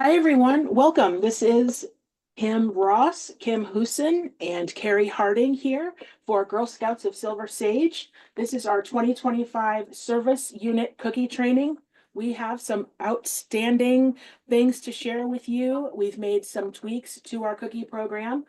Hi, everyone. Welcome. This is Kim Ross, Kim Huson, and Carrie Harding here for Girl Scouts of Silver Sage. This is our 2025 Service Unit Cookie Training. We have some outstanding things to share with you. We've made some tweaks to our cookie program.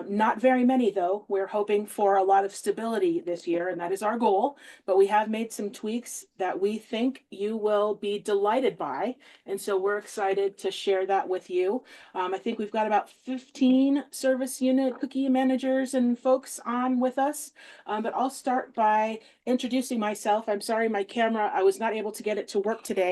Not very many, though. We're hoping for a lot of stability this year, and that is our goal. But we have made some tweaks that we think you will be delighted by. And so we're excited to share that with you. I think we've got about 15 service unit cookie managers and folks on with us. But I'll start by introducing myself. I'm sorry, my camera, I was not able to get it to work today.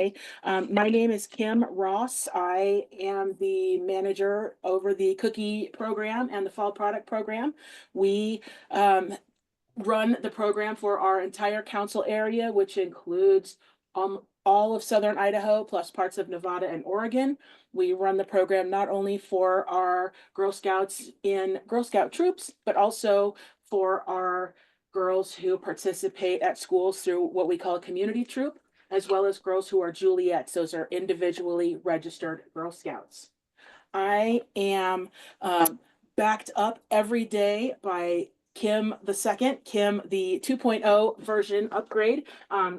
My name is Kim Ross. I am the manager over the cookie program and the fall product program. We run the program for our entire council area, which includes all of southern Idaho, plus parts of Nevada and Oregon. We run the program not only for our Girl Scouts in Girl Scout troops, but also for our girls who participate at schools through what we call a community troop, as well as girls who are Juliets. Those are individually registered Girl Scouts. I am backed up every day by Kim the second, Kim the 2.0 version upgrade.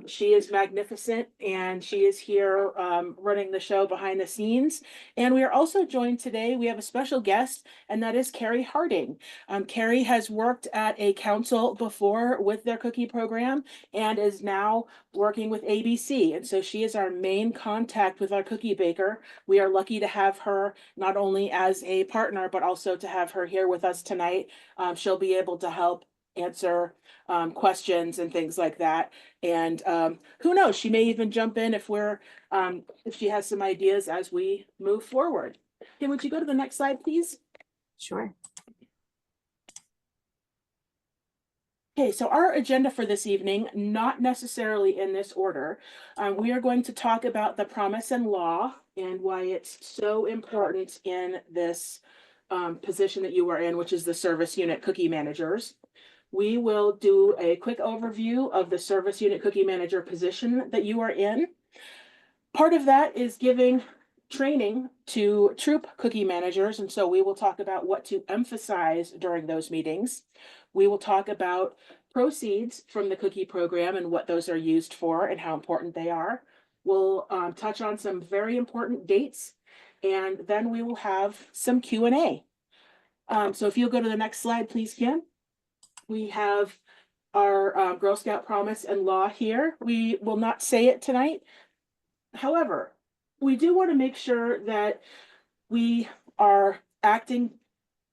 She is magnificent and she is here running the show behind the scenes. And we are also joined today, we have a special guest, and that is Carrie Harding. Carrie has worked at a council before with their cookie program and is now working with ABC. And so she is our main contact with our cookie baker. We are lucky to have her not only as a partner, but also to have her here with us tonight. She'll be able to help answer questions and things like that. And who knows, she may even jump in if she has some ideas as we move forward. Okay, would you go to the next slide, please? Sure. Okay, so our agenda for this evening, not necessarily in this order, we are going to talk about the promise and law and why it's so important in this position that you are in, which is the service unit cookie managers. We will do a quick overview of the service unit cookie manager position that you are in. Part of that is giving training to troop cookie managers, and so we will talk about what to emphasize during those meetings. We will talk about proceeds from the cookie program and what those are used for and how important they are. We'll touch on some very important dates, and then we will have some Q&A. So if you'll go to the next slide, please, Kim. We have our Girl Scout promise and law here. We will not say it tonight. However, we do want to make sure that we are acting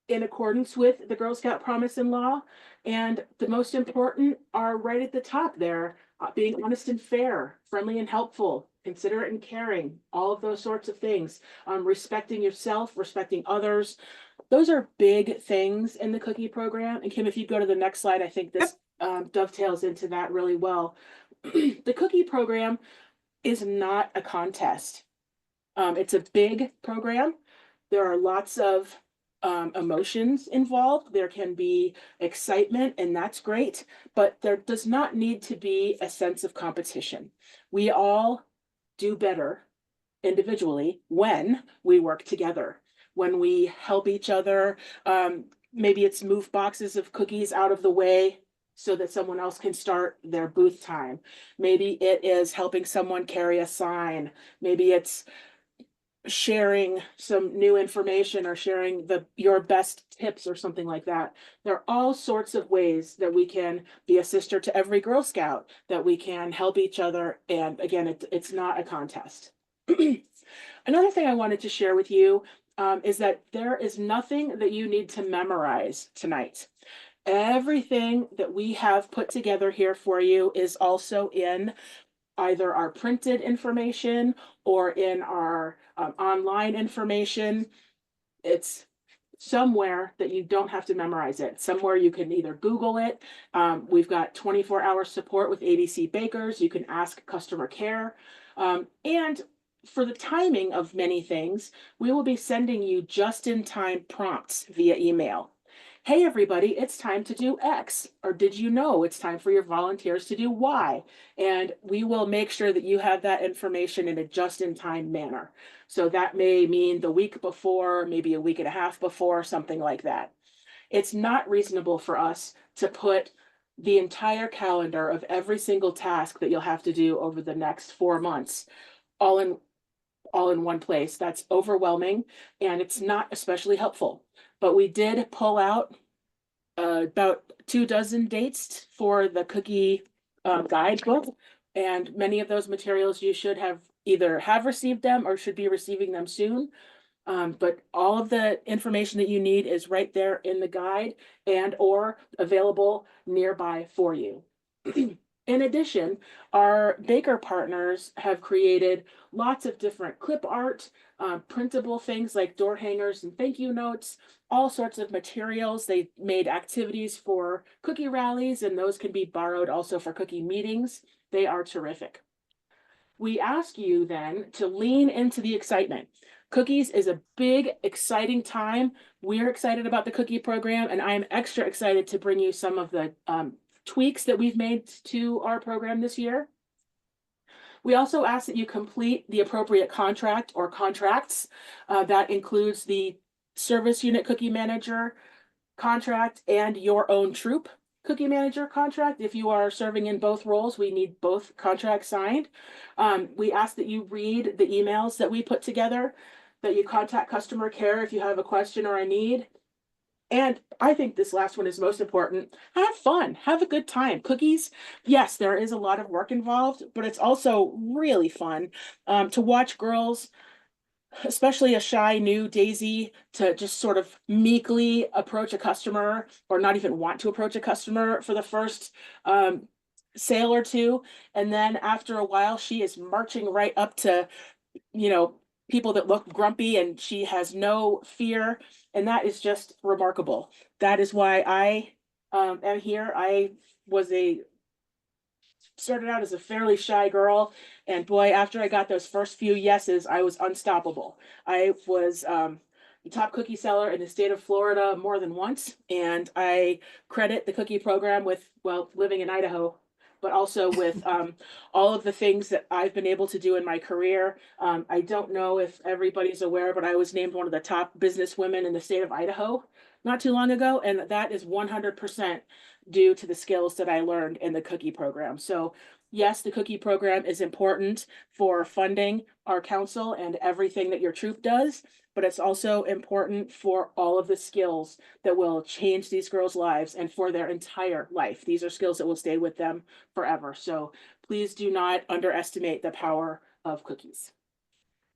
in accordance with the Girl Scout promise and law. And the most important are right at the top there, being honest and fair, friendly and helpful, considerate and caring, all of those sorts of things. Respecting yourself, respecting others. Those are big things in the cookie program. And Kim, if you go to the next slide, I think this dovetails into that really well. The cookie program is not a contest. It's a big program. There are lots of emotions involved. There can be excitement, and that's great, but there does not need to be a sense of competition. We all do better individually when we work together, when we help each other. Maybe it's move boxes of cookies out of the way so that someone else can start their booth time. Maybe it is helping someone carry a sign. Maybe it's sharing some new information or sharing your best tips or something like that. There are all sorts of ways that we can be a sister to every Girl Scout, that we can help each other. And again, it's not a contest. Another thing I wanted to share with you is that there is nothing that you need to memorize tonight. Everything that we have put together here for you is also in either our printed information or in our online information. It's somewhere that you don't have to memorize it. Somewhere you can either Google it. We've got 24-hour support with ABC Bakers. You can ask customer care. And for the timing of many things, we will be sending you just-in-time prompts via email. hey, everybody, it's time to do X. Or did you know it's time for your volunteers to do Y? And we will make sure that you have that information in a just-in-time manner. So that may mean the week before, maybe a week and a half before, something like that. It's not reasonable for us to put the entire calendar of every single task that you'll have to do over the next 4 months all in one place. That's overwhelming and it's not especially helpful. But we did pull out about 24 dates for the cookie guidebook, and many of those materials you should have either have received them or should be receiving them soon. But all of the information that you need is right there in the guide and or available nearby for you. In addition, our baker partners have created lots of different clip art, printable things like door hangers and thank you notes, all sorts of materials. They made activities for cookie rallies, and those can be borrowed also for cookie meetings. They are terrific. We ask you then to lean into the excitement. Cookies is a big, exciting time. We're excited about the cookie program, and I am extra excited to bring you some of the tweaks that we've made to our program this year. We also ask that you complete the appropriate contract or contracts. That includes the service unit cookie manager contract and your own troop cookie manager contract. If you are serving in both roles, we need both contracts signed. We ask that you read the emails that we put together, that you contact customer care if you have a question or a need. And I think this last one is most important. Have fun, have a good time. Cookies, yes, there is a lot of work involved, but it's also really fun to watch girls, especially a shy new Daisy, to just sort of meekly approach a customer or not even want to approach a customer for the first sale or two. And then after a while, she is marching right up to, people that look grumpy, and she has no fear. And that is just remarkable. That is why I am here. I was started out as a fairly shy girl, and boy, after I got those first few yeses, I was unstoppable. I was the top cookie seller in the state of Florida more than once, and I credit the cookie program with, well, living in Idaho, but also with all of the things that I've been able to do in my career. I don't know if everybody's aware, but I was named one of the top business women in the state of Idaho not too long ago, and that is 100% due to the skills that I learned in the cookie program. So yes, the cookie program is important for funding our council and everything that your troop does, but it's also important for all of the skills that will change these girls' lives and for their entire life. These are skills that will stay with them forever. So please do not underestimate the power of cookies.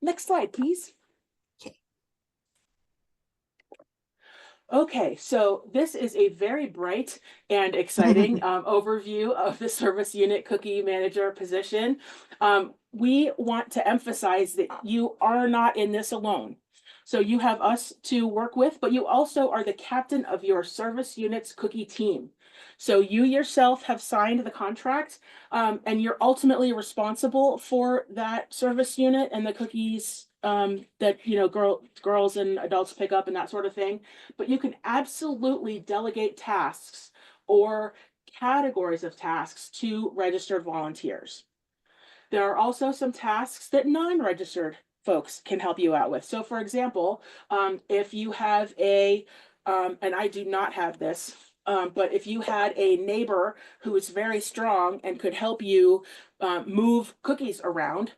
Next slide, please. Okay, so this is a very bright and exciting overview of the service unit cookie manager position. We want to emphasize that you are not in this alone. So you have us to work with, but you also are the captain of your service unit's cookie team. So you yourself have signed the contract, and you're ultimately responsible for that service unit and the cookies that girls and adults pick up and that sort of thing. But you can absolutely delegate tasks or categories of tasks to registered volunteers. There are also some tasks that non-registered folks can help you out with. So for example, if you have and I do not have this, but if you had a neighbor who is very strong and could help you move cookies around,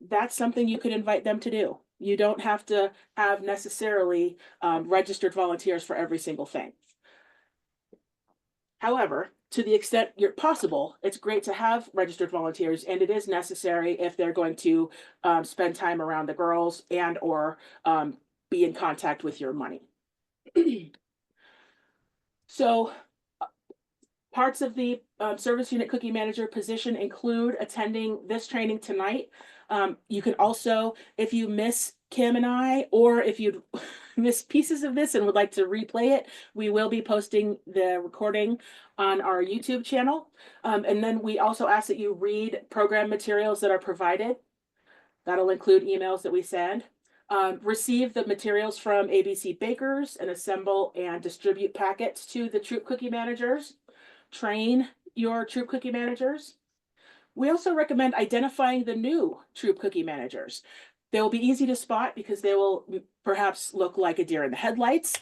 that's something you could invite them to do. You don't have to have necessarily registered volunteers for every single thing. However, to the extent you're possible, it's great to have registered volunteers, and it is necessary if they're going to spend time around the girls and or be in contact with your money. So parts of the service unit cookie manager position include attending this training tonight. You can also, if you miss Kim and I, or if you miss pieces of this and would like to replay it, we will be posting the recording on our YouTube channel. And then we also ask that you read program materials that are provided. That'll include emails that we send. Receive the materials from ABC Bakers and assemble and distribute packets to the troop cookie managers. Train your troop cookie managers. We also recommend identifying the new troop cookie managers. They will be easy to spot because they will perhaps look like a deer in the headlights.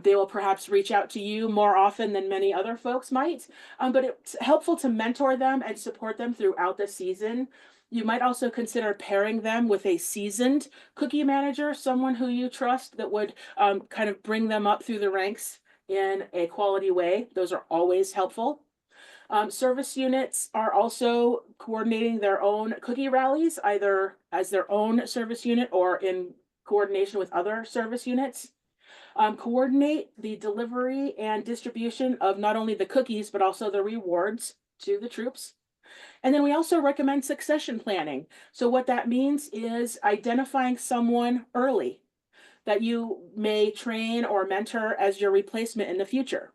They will perhaps reach out to you more often than many other folks might, but it's helpful to mentor them and support them throughout the season. You might also consider pairing them with a seasoned cookie manager, someone who you trust that would kind of bring them up through the ranks in a quality way. Those are always helpful. Service units are also coordinating their own cookie rallies, either as their own service unit or in coordination with other service units. Coordinate the delivery and distribution of not only the cookies, but also the rewards to the troops. And then we also recommend succession planning. So what that means is identifying someone early that you may train or mentor as your replacement in the future.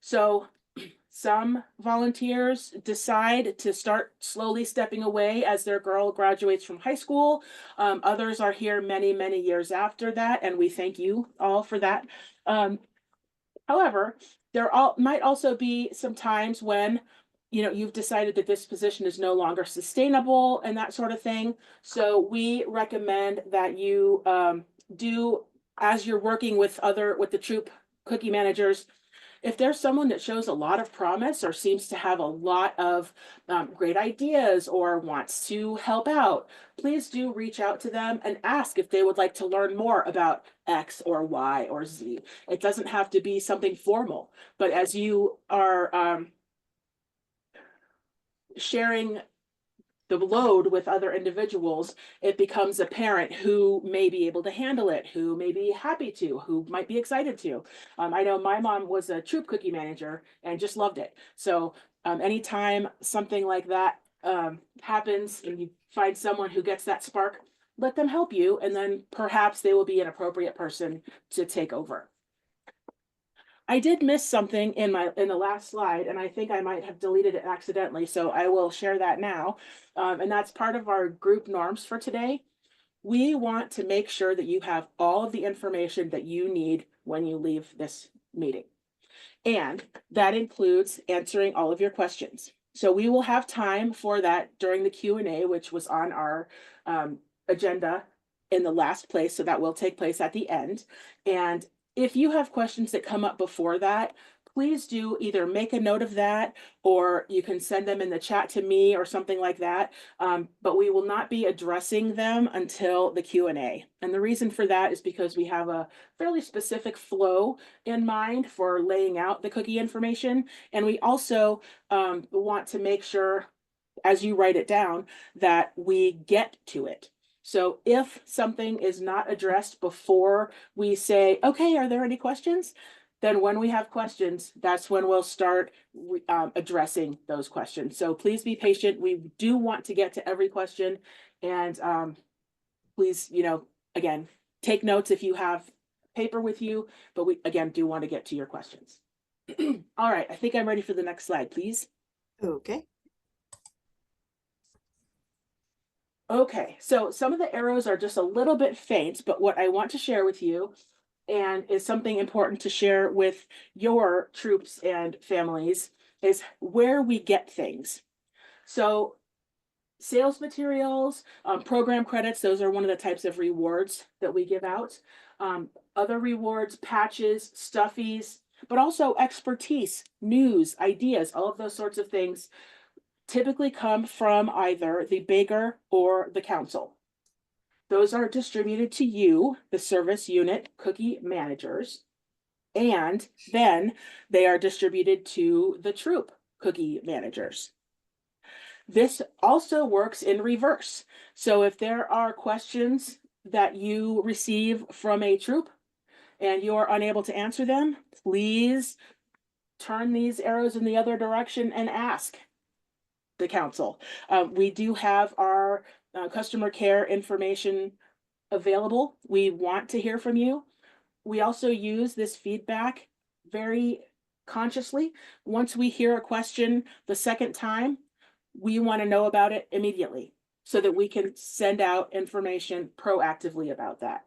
So some volunteers decide to start slowly stepping away as their girl graduates from high school. Others are here many, many years after that, and we thank you all for that. However, might also be some times when you've decided that this position is no longer sustainable and that sort of thing. So we recommend that you do, as you're working with the troop cookie managers, if there's someone that shows a lot of promise or seems to have a lot of great ideas or wants to help out, please do reach out to them and ask if they would like to learn more about X or Y or Z. It doesn't have to be something formal, but as you are sharing the load with other individuals, it becomes apparent who may be able to handle it, who may be happy to, who might be excited to. I know my mom was a troop cookie manager and just loved it. So anytime something like that happens and you find someone who gets that spark, let them help you, and then perhaps they will be an appropriate person to take over. I did miss something in the last slide, and I think I might have deleted it accidentally, so I will share that now. And that's part of our group norms for today. We want to make sure that you have all of the information that you need when you leave this meeting. And that includes answering all of your questions. So we will have time for that during the Q&A, which was on our agenda in the last place. So that will take place at the end. And if you have questions that come up before that, please do either make a note of that, or you can send them in the chat to me or something like that. But we will not be addressing them until the Q&A. And the reason for that is because we have a fairly specific flow in mind for laying out the cookie information. And we also want to make sure, as you write it down, that we get to it. So if something is not addressed before we say, okay, are there any questions? Then when we have questions, that's when we'll start addressing those questions. So please be patient. We do want to get to every question. And please, again, take notes if you have paper with you, but we, again, do want to get to your questions. All right, I think I'm ready for the next slide, please. Okay. Okay, so some of the arrows are just a little bit faint, but what I want to share with you, and is something important to share with your troops and families, is where we get things. So sales materials, program credits, those are one of the types of rewards that we give out. Other rewards, patches, stuffies, but also expertise, news, ideas, all of those sorts of things typically come from either the baker or the council. Those are distributed to you, the service unit cookie managers, and then they are distributed to the troop cookie managers. This also works in reverse. So if there are questions that you receive from a troop and you are unable to answer them, please turn these arrows in the other direction and ask the council. We do have our customer care information available. We want to hear from you. We also use this feedback very consciously. Once we hear a question the second time, we want to know about it immediately. so that we can send out information proactively about that.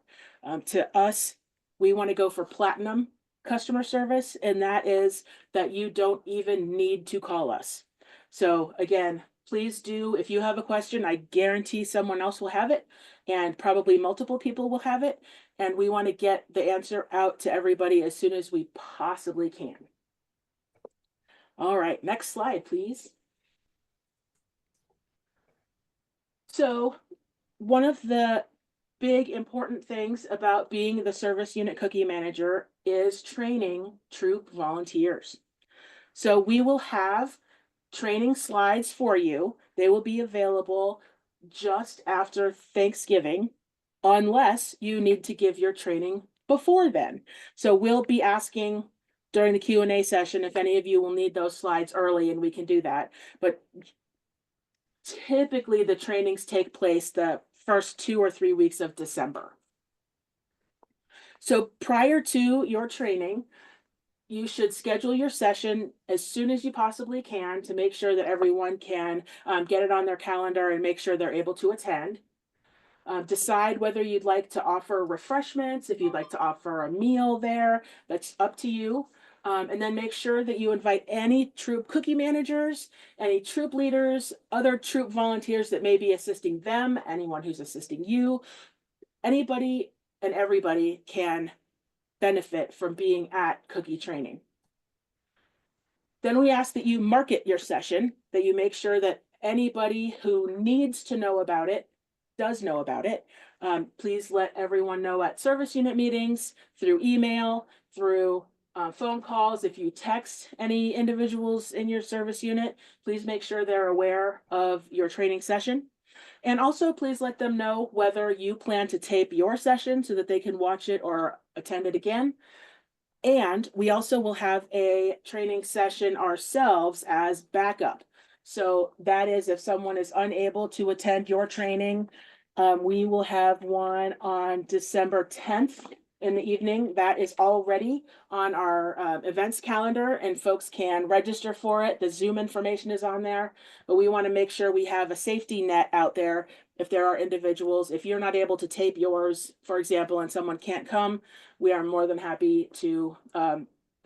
To us, we want to go for platinum customer service, and that is that you don't even need to call us. So again, please do, if you have a question, I guarantee someone else will have it, and probably multiple people will have it. And we want to get the answer out to everybody as soon as we possibly can. All right, next slide, please. So one of the big important things about being the service unit cookie manager is training troop volunteers. So we will have training slides for you. They will be available just after Thanksgiving, unless you need to give your training before then. So we'll be asking during the Q&A session if any of you will need those slides early, and we can do that. But typically the trainings take place the first 2 or 3 weeks of December. So prior to your training, you should schedule your session as soon as you possibly can to make sure that everyone can get it on their calendar and make sure they're able to attend. Decide whether you'd like to offer refreshments, if you'd like to offer a meal there, that's up to you. And then make sure that you invite any troop cookie managers, any troop leaders, other troop volunteers that may be assisting them, anyone who's assisting you. Anybody and everybody can benefit from being at cookie training. Then we ask that you market your session, that you make sure that anybody who needs to know about it does know about it. Please let everyone know at service unit meetings, through email, through phone calls. If you text any individuals in your service unit, please make sure they're aware of your training session. And also please let them know whether you plan to tape your session so that they can watch it or attend it again. And we also will have a training session ourselves as backup. So that is if someone is unable to attend your training, we will have one on December 10th in the evening. That is already on our events calendar, and folks can register for it. The Zoom information is on there, but we want to make sure we have a safety net out there. If there are individuals, if you're not able to tape yours, for example, and someone can't come, we are more than happy to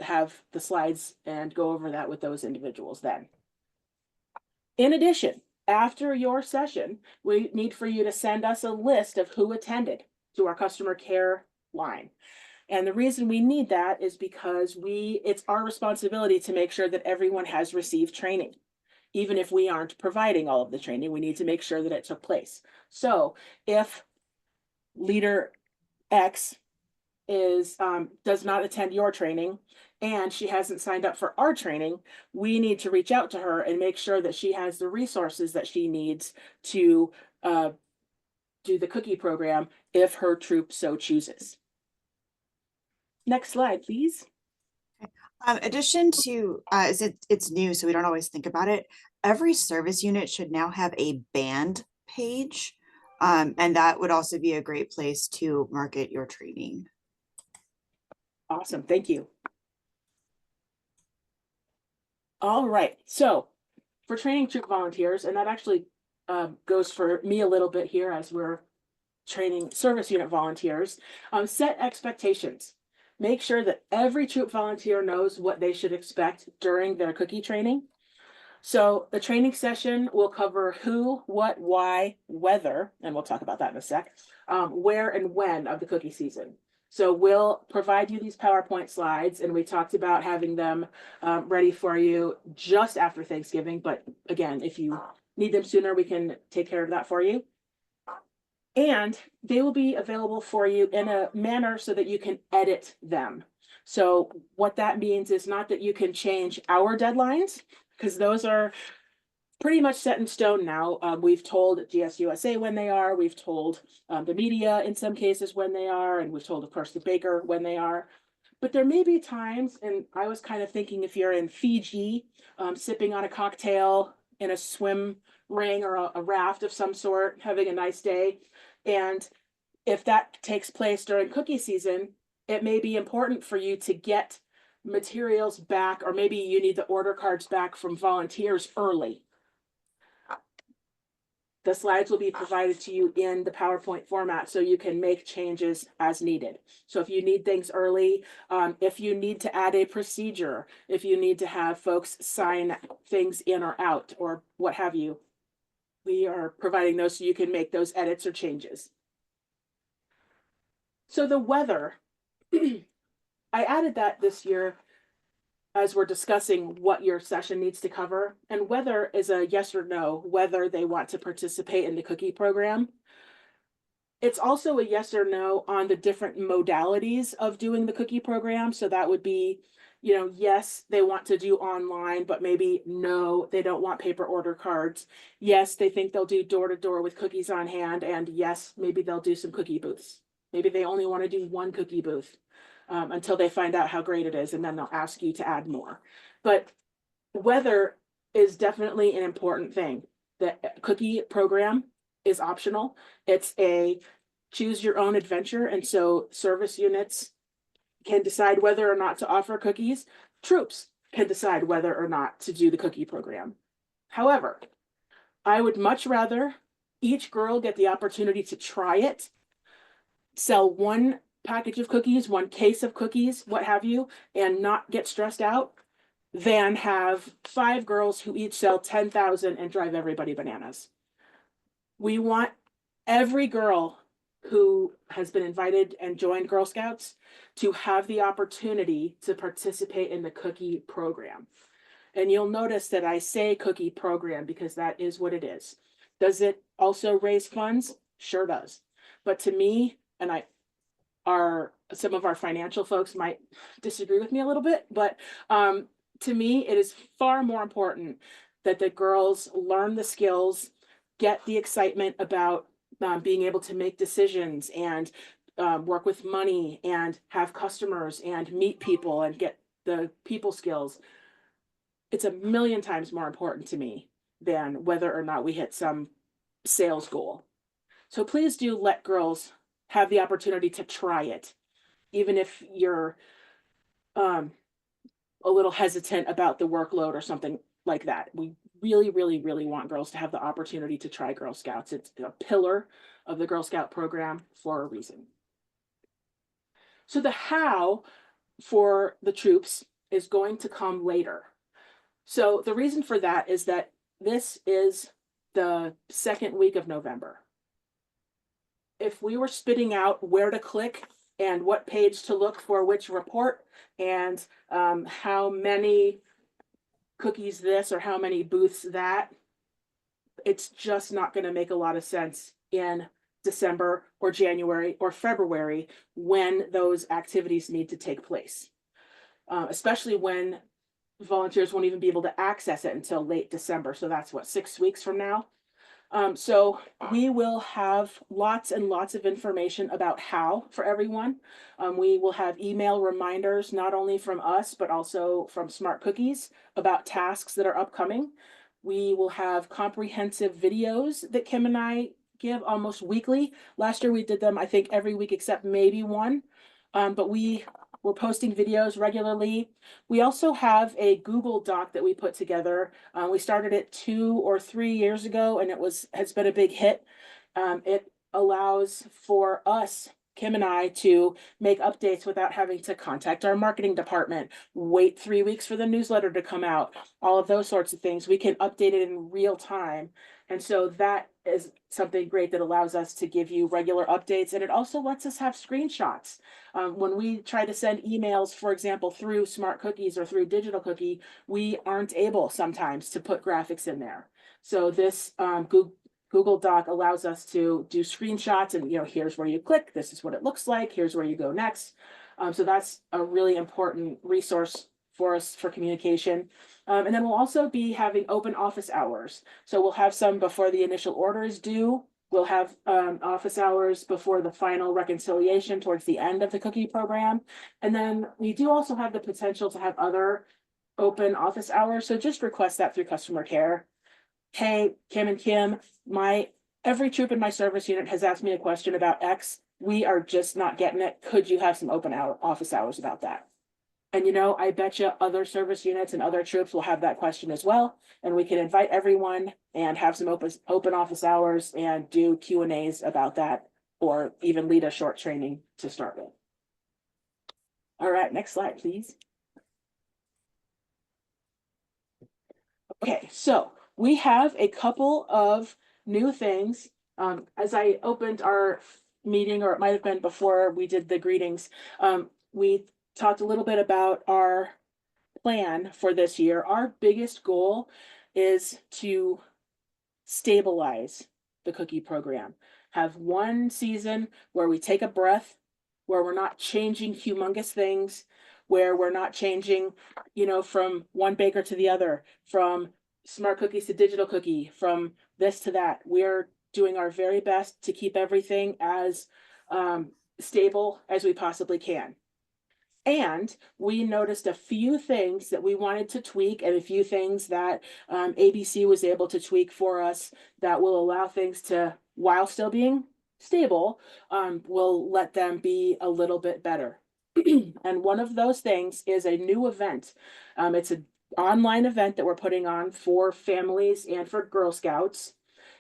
have the slides and go over that with those individuals then. In addition, after your session, we need for you to send us a list of who attended to our customer care line. And the reason we need that is because it's our responsibility to make sure that everyone has received training. Even if we aren't providing all of the training, we need to make sure that it took place. So if leader X does not attend your training and she hasn't signed up for our training, we need to reach out to her and make sure that she has the resources that she needs to do the cookie program if her troop so chooses. Next slide, please. Addition to, it's new, so we don't always think about it. Every service unit should now have a band page, and that would also be a great place to market your training. Awesome, thank you. All right, so for training troop volunteers, and that actually goes for me a little bit here as we're training service unit volunteers, set expectations. Make sure that every troop volunteer knows what they should expect during their cookie training. So the training session will cover who, what, why, whether, and we'll talk about that in a sec, where and when of the cookie season. So we'll provide you these PowerPoint slides, and we talked about having them ready for you just after Thanksgiving. But again, if you need them sooner, we can take care of that for you. And they will be available for you in a manner so that you can edit them. So what that means is not that you can change our deadlines, because those are pretty much set in stone now. We've told GSUSA when they are, we've told the media in some cases when they are, and we've told, of course, the baker when they are. But there may be times, and I was kind of thinking if you're in Fiji, sipping on a cocktail in a swim ring or a raft of some sort, having a nice day, and if that takes place during cookie season, it may be important for you to get materials back, or maybe you need the order cards back from volunteers early. The slides will be provided to you in the PowerPoint format so you can make changes as needed. So if you need things early, if you need to add a procedure, if you need to have folks sign things in or out or what have you, we are providing those so you can make those edits or changes. So the weather, I added that this year as we're discussing what your session needs to cover, and whether is a yes or no, whether they want to participate in the cookie program. It's also a yes or no on the different modalities of doing the cookie program. So that would be, you know, yes, they want to do online, but maybe no, they don't want paper order cards. Yes, they think they'll do door to door with cookies on hand. And yes, maybe they'll do some cookie booths. Maybe they only want to do one cookie booth. Until they find out how great it is, and then they'll ask you to add more. But weather is definitely an important thing. The cookie program is optional. It's a choose your own adventure, and so service units can decide whether or not to offer cookies. Troops can decide whether or not to do the cookie program. However, I would much rather each girl get the opportunity to try it, sell one package of cookies, one case of cookies, what have you, and not get stressed out than have 5 girls who each sell 10,000 and drive everybody bananas. We want every girl who has been invited and joined Girl Scouts to have the opportunity to participate in the cookie program. And you'll notice that I say cookie program because that is what it is. Does it also raise funds? Sure does. But to me, and some of our financial folks might disagree with me a little bit, but to me, it is far more important that the girls learn the skills, get the excitement about being able to make decisions and work with money and have customers and meet people and get the people skills. It's a million times more important to me than whether or not we hit some sales goal. So please do let girls have the opportunity to try it, even if you're a little hesitant about the workload or something like that. We really, really, really want girls to have the opportunity to try Girl Scouts. It's a pillar of the Girl Scout program for a reason. So the how for the troops is going to come later. So the reason for that is that this is the second week of November. If we were spitting out where to click and what page to look for which report and how many cookies this or how many booths that, it's just not going to make a lot of sense in December or January or February when those activities need to take place, especially when volunteers won't even be able to access it until late December. So that's what, 6 weeks from now. So we will have lots and lots of information about how for everyone. We will have email reminders, not only from us, but also from Smart Cookies about tasks that are upcoming. We will have comprehensive videos that Kim and I give almost weekly. Last year we did them, I think, every week except maybe one. But we're posting videos regularly. We also have a Google Doc that we put together. We started it 2 or 3 years ago, and has been a big hit. It allows for us, Kim and I, to make updates without having to contact our marketing department, wait 3 weeks for the newsletter to come out, all of those sorts of things. We can update it in real time. And so that is something great that allows us to give you regular updates. And it also lets us have screenshots. When we try to send emails, for example, through Smart Cookies or through Digital Cookie, we aren't able sometimes to put graphics in there. So this Google Doc allows us to do screenshots and, here's where you click, this is what it looks like, here's where you go next. So that's a really important resource for us for communication. And then we'll also be having open office hours. So we'll have some before the initial order is due. We'll have office hours before the final reconciliation towards the end of the cookie program. And then we do also have the potential to have other open office hours. So just request that through customer care. Hey, Kim and Kim, every troop in my service unit has asked me a question about X. We are just not getting it. Could you have some open office hours about that? And I bet you other service units and other troops will have that question as well. And we can invite everyone and have some open office hours and do Q&As about that, or even lead a short training to start with. All right, next slide, please. Okay, so we have a couple of new things. As I opened our meeting, or it might have been before we did the greetings, we talked a little bit about our plan for this year. Our biggest goal is to stabilize the cookie program. Have one season where we take a breath, where we're not changing humongous things, where we're not changing, from one baker to the other, from smart cookies to digital cookie, from this to that. We're doing our very best to keep everything as stable as we possibly can. And we noticed a few things that we wanted to tweak, and a few things that ABC was able to tweak for us that will allow things to, while still being stable, will let them be a little bit better. And one of those things is a new event. It's an online event that we're putting on for families and for Girl Scouts.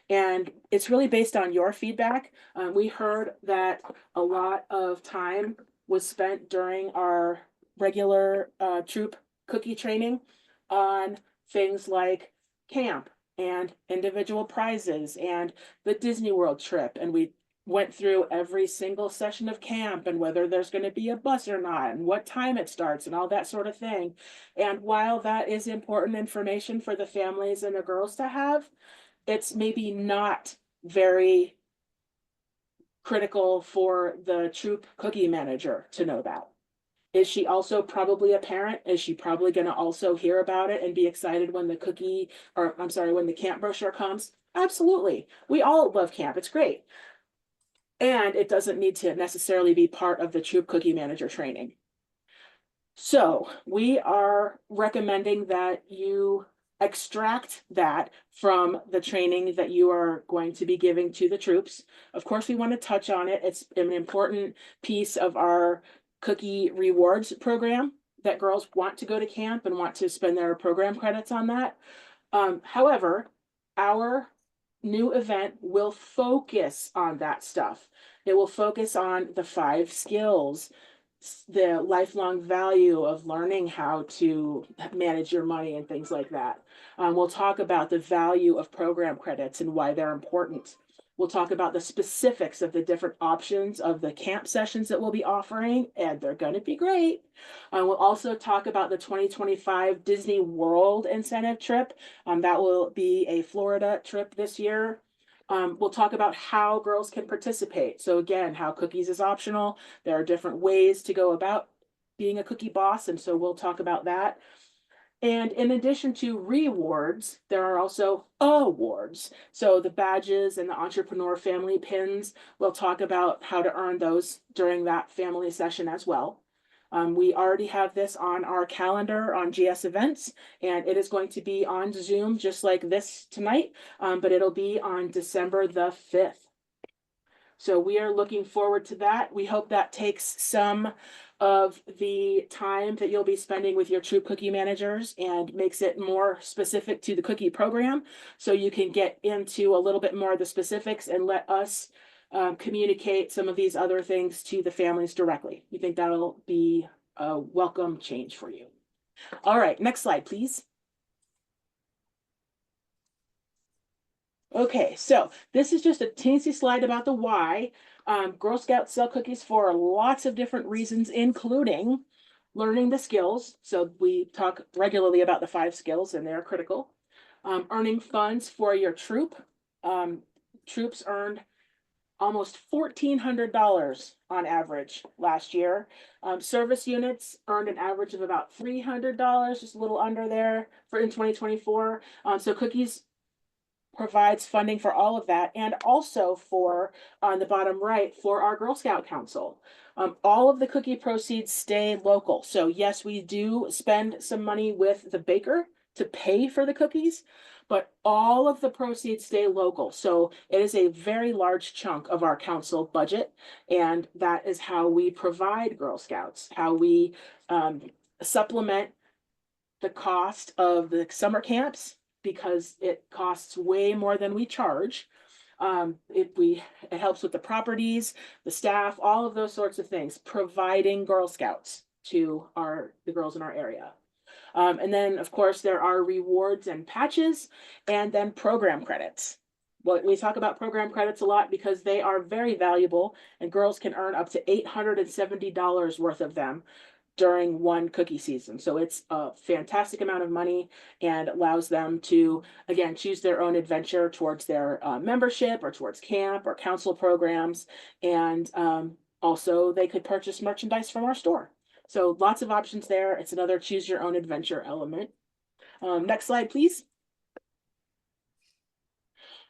And it's really based on your feedback. We heard that a lot of time was spent during our regular troop cookie training on things like camp and individual prizes and the Disney World trip. And we went through every single session of camp and whether there's going to be a bus or not and what time it starts and all that sort of thing. And while that is important information for the families and the girls to have, it's maybe not very critical for the troop cookie manager to know that. Is she also probably a parent? Is she probably going to also hear about it and be excited when the when the camp brochure comes? Absolutely. We all love camp. It's great. And it doesn't need to necessarily be part of the troop cookie manager training. So we are recommending that you extract that from the training that you are going to be giving to the troops. Of course, we want to touch on it. It's an important piece of our cookie rewards program that girls want to go to camp and want to spend their program credits on that. However, our new event will focus on that stuff. It will focus on the 5 skills, the lifelong value of learning how to manage your money and things like that. We'll talk about the value of program credits and why they're important. We'll talk about the specifics of the different options of the camp sessions that we'll be offering, and they're going to be great. We'll also talk about the 2025 Disney World incentive trip. That will be a Florida trip this year. We'll talk about how girls can participate. So again, how cookies is optional. There are different ways to go about being a cookie boss, and so we'll talk about that. And in addition to rewards, there are also awards. So the badges and the entrepreneur family pins, we'll talk about how to earn those during that family session as well. We already have this on our calendar on GS Events, and it is going to be on Zoom just like this tonight, but it'll be on December the 5th. So we are looking forward to that. We hope that takes some of the time that you'll be spending with your troop cookie managers and makes it more specific to the cookie program, so you can get into a little bit more of the specifics and let us communicate some of these other things to the families directly. We think that'll be a welcome change for you. All right, next slide, please. Okay, so this is just a teensy slide about the why. Girl Scouts sell cookies for lots of different reasons, including learning the skills. So we talk regularly about the 5 skills, and they're critical. Earning funds for your troop. Troops earned almost $1,400 on average last year. Service units earned an average of about $300, just a little under there in 2024. So cookies provides funding for all of that, and also for, on the bottom right, for our Girl Scout Council. All of the cookie proceeds stay local. So yes, we do spend some money with the baker to pay for the cookies, but all of the proceeds stay local. So it is a very large chunk of our council budget, and that is how we provide Girl Scouts, how we supplement the cost of the summer camps because it costs way more than we charge. It helps with the properties, the staff, all of those sorts of things, providing Girl Scouts to the girls in our area. And then, of course, there are rewards and patches, and then program credits. Well, we talk about program credits a lot because they are very valuable, and girls can earn up to $870 worth of them during one cookie season. So it's a fantastic amount of money and allows them to, again, choose their own adventure towards their membership or towards camp or council programs. And also, they could purchase merchandise from our store. So lots of options there. It's another choose your own adventure element. Next slide, please.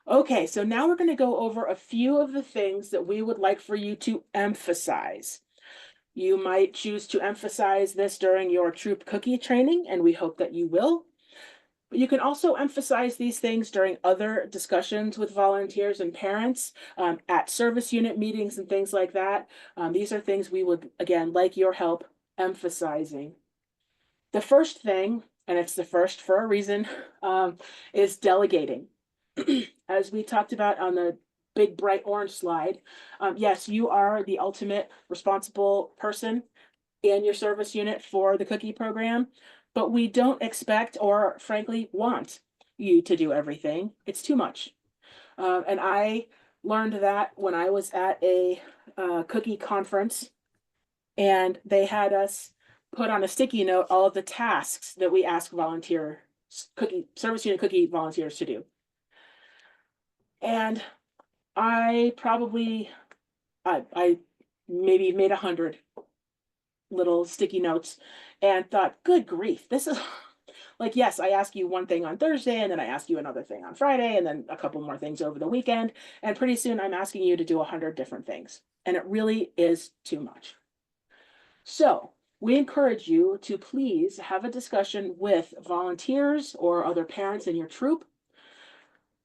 Okay, so now we're going to go over a few of the things that we would like for you to emphasize. You might choose to emphasize this during your troop cookie training, and we hope that you will. But you can also emphasize these things during other discussions with volunteers and parents at service unit meetings and things like that. These are things we would, again, like your help emphasizing. The first thing, and it's the first for a reason, is delegating. As we talked about on the big bright orange slide, yes, you are the ultimate responsible person in your service unit for the cookie program, but we don't expect or frankly want you to do everything. It's too much. And I learned that when I was at a cookie conference, and they had us put on a sticky note all of the tasks that we ask service unit cookie volunteers to do. And I maybe made 100 little sticky notes and thought, good grief, this is like, yes, I ask you one thing on Thursday, and then I ask you another thing on Friday, and then a couple more things over the weekend. And pretty soon I'm asking you to do 100 different things. And it really is too much. So we encourage you to please have a discussion with volunteers or other parents in your troop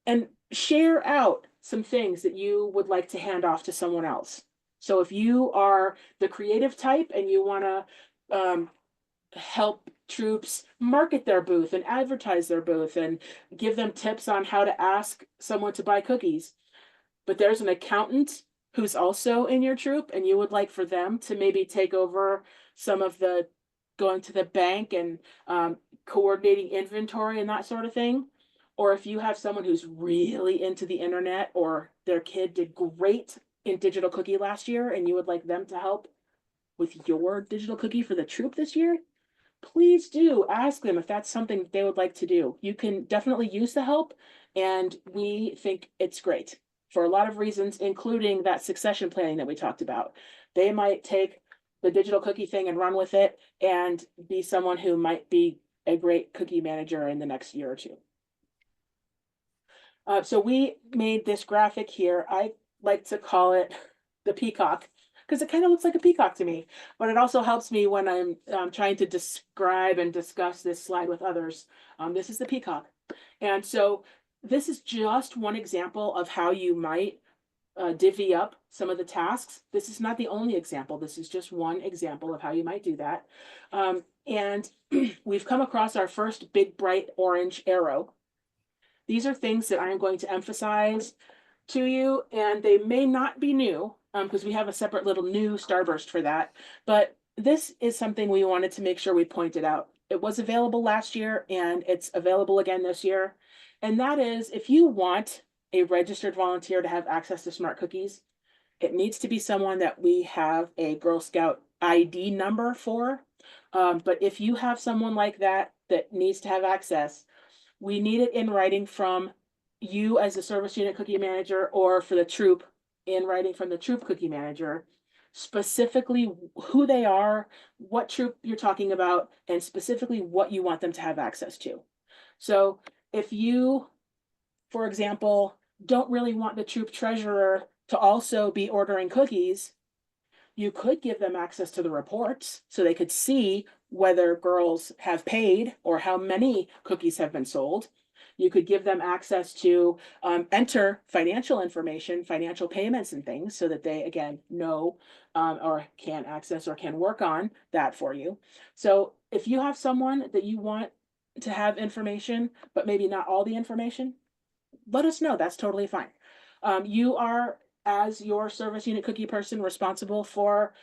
and share out some things that you would like to hand off to someone else. So if you are the creative type and you want to help troops market their booth and advertise their booth and give them tips on how to ask someone to buy cookies, but there's an accountant who's also in your troop and you would like for them to maybe take over some of the going to the bank and coordinating inventory and that sort of thing. Or if you have someone who's really into the internet or their kid did great in digital cookie last year and you would like them to help with your digital cookie for the troop this year, please do ask them if that's something that they would like to do. You can definitely use the help, and we think it's great for a lot of reasons, including that succession planning that we talked about. They might take the digital cookie thing and run with it and be someone who might be a great cookie manager in the next year or two. So we made this graphic here. I like to call it the peacock because it kind of looks like a peacock to me, but it also helps me when I'm trying to describe and discuss this slide with others. This is the peacock. And so this is just one example of how you might divvy up some of the tasks. This is not the only example. This is just one example of how you might do that. And we've come across our first big bright orange arrow. These are things that I'm going to emphasize to you, and they may not be new because we have a separate little new starburst for that. But this is something we wanted to make sure we pointed out. It was available last year and it's available again this year. And that is, if you want a registered volunteer to have access to smart cookies, it needs to be someone that we have a Girl Scout ID number for. But if you have someone like that that needs to have access, we need it in writing from you as a service unit cookie manager, or for the troop in writing from the troop cookie manager, specifically who they are, what troop you're talking about, and specifically what you want them to have access to. So if you, for example, don't really want the troop treasurer to also be ordering cookies, you could give them access to the reports so they could see whether girls have paid or how many cookies have been sold. You could give them access to enter financial information, financial payments and things so that they, again, know or can access or can work on that for you. So if you have someone that you want to have information, but maybe not all the information, let us know. That's totally fine. You are, as your service unit cookie person, responsible for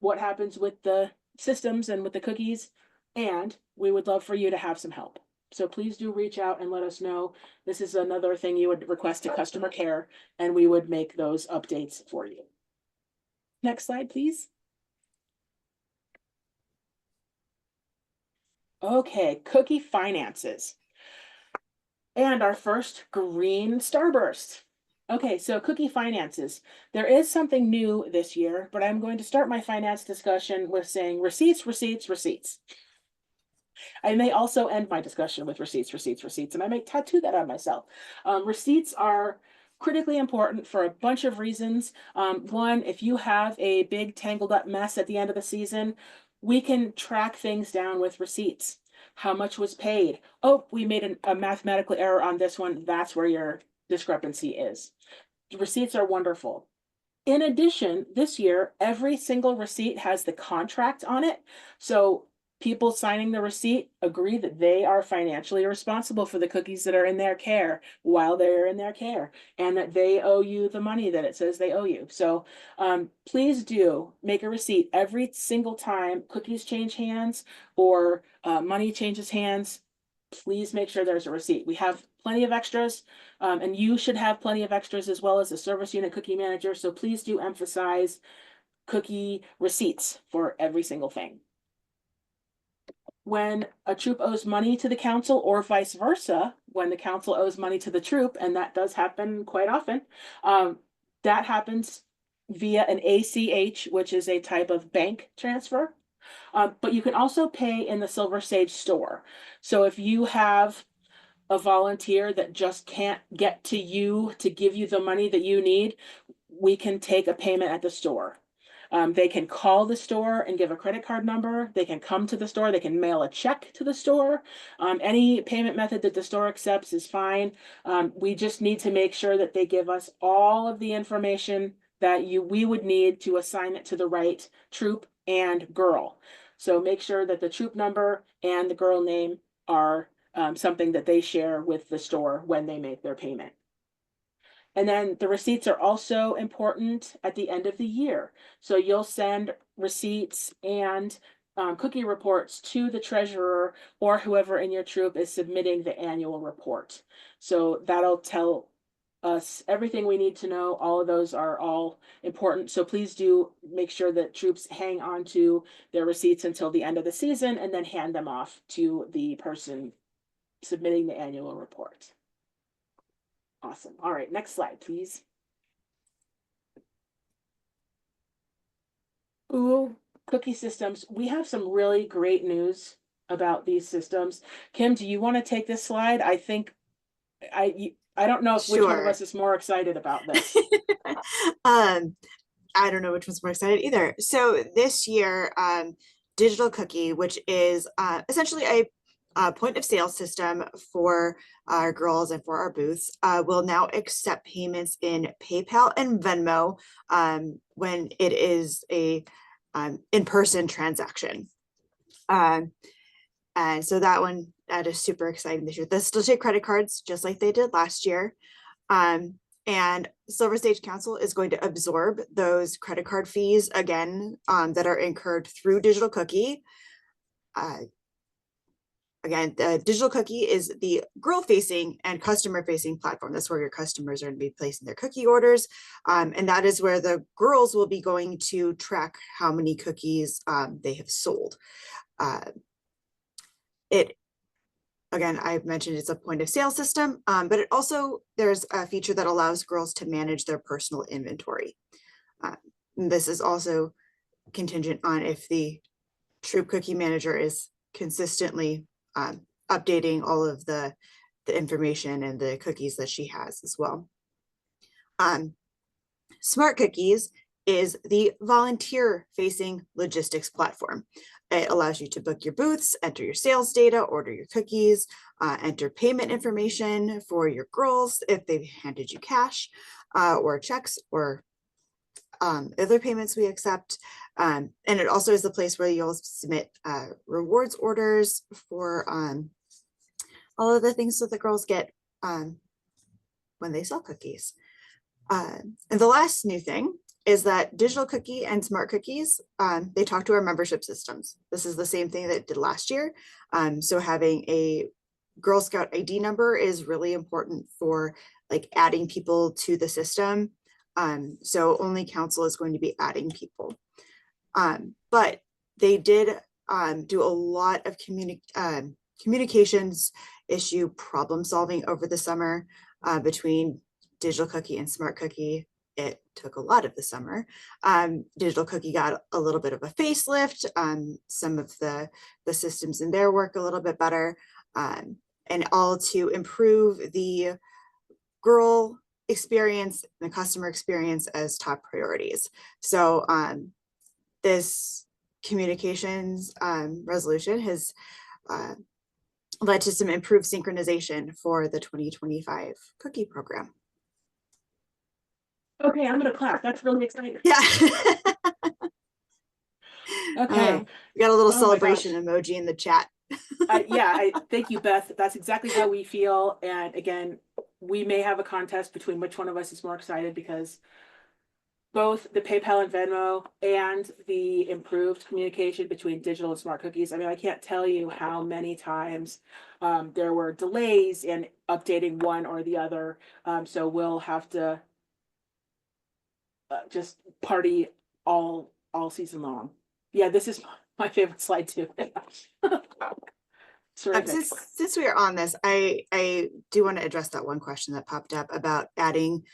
what happens with the systems and with the cookies, and we would love for you to have some help. So please do reach out and let us know. This is another thing you would request to customer care, and we would make those updates for you. Next slide, please. Okay, cookie finances. And our first green starburst. Okay, so cookie finances. There is something new this year, but I'm going to start my finance discussion with saying receipts, receipts, receipts. I may also end my discussion with receipts, receipts, receipts, and I may tattoo that on myself. Receipts are critically important for a bunch of reasons. One, if you have a big tangled up mess at the end of the season, we can track things down with receipts. How much was paid? Oh, we made a mathematical error on this one. That's where your discrepancy is. Receipts are wonderful. In addition, this year, every single receipt has the contract on it. So people signing the receipt agree that they are financially responsible for the cookies that are in their care while they're in their care, and that they owe you the money that it says they owe you. So please do make a receipt every single time cookies change hands or money changes hands. Please make sure there's a receipt. We have plenty of extras, and you should have plenty of extras as well as a service unit cookie manager. So please do emphasize cookie receipts for every single thing. When a troop owes money to the council or vice versa, when the council owes money to the troop, and that does happen quite often, that happens via an ACH, which is a type of bank transfer. But you can also pay in the Silver Sage store. So if you have a volunteer that just can't get to you to give you the money that you need, we can take a payment at the store. They can call the store and give a credit card number. They can come to the store. They can mail a check to the store. Any payment method that the store accepts is fine. We just need to make sure that they give us all of the information that we would need to assign it to the right troop and girl. So make sure that the troop number and the girl name are something that they share with the store when they make their payment. And then the receipts are also important at the end of the year. So you'll send receipts and cookie reports to the treasurer or whoever in your troop is submitting the annual report. So that'll tell us everything we need to know. All of those are all important. So please do make sure that troops hang on to their receipts until the end of the season and then hand them off to the person submitting the annual report. Awesome. All right, next slide, please. Ooh, cookie systems. We have some really great news about these systems. Kim, do you want to take this slide? I think I don't know if which one of us is more excited about this. I don't know which one's more excited either. So this year, Digital Cookie, which is essentially a point of sale system for our girls and for our booths, will now accept payments in PayPal and Venmo when it is a in-person transaction. And so that is super exciting this year. They'll still take credit cards just like they did last year. And Silver Stage Council is going to absorb those credit card fees again that are incurred through Digital Cookie. Again, the Digital Cookie is the girl-facing and customer-facing platform. That's where your customers are going to be placing their cookie orders. And that is where the girls will be going to track how many cookies they have sold. Again, I've mentioned it's a point of sale system, but it also, there's a feature that allows girls to manage their personal inventory. This is also contingent on if the troop cookie manager is consistently updating all of the information and the cookies that she has as well. Smart Cookies is the volunteer-facing logistics platform. It allows you to book your booths, enter your sales data, order your cookies, enter payment information for your girls if they've handed you cash or checks or other payments we accept. And it also is the place where you'll submit rewards orders for all of the things that the girls get when they sell cookies. And the last new thing is that digital cookie and smart cookies, they talk to our membership systems. This is the same thing that it did last year. So having a Girl Scout ID number is really important for like adding people to the system. So only council is going to be adding people. But they did do a lot of communications issue problem solving over the summer between digital cookie and smart cookie. It took a lot of the summer. Digital cookie got a little bit of a facelift. Some of the systems in there work a little bit better, and all to improve the girl experience and the customer experience as top priorities. So this communications resolution has led to some improved synchronization for the 2025 cookie program. Okay, I'm gonna clap. That's really exciting. Yeah. Okay. We got a little Oh my celebration gosh. emoji in the chat. Yeah, thank you, Beth. That's exactly how we feel. And again, we may have a contest between which one of us is more excited, because both the PayPal and Venmo and the improved communication between digital and smart cookies. I mean, I can't tell you how many times there were delays in updating one or the other. So we'll have to just party all season long. Yeah, this is my favorite slide too. Terrific. Since we are on this, I do want to address that one question that popped up about adding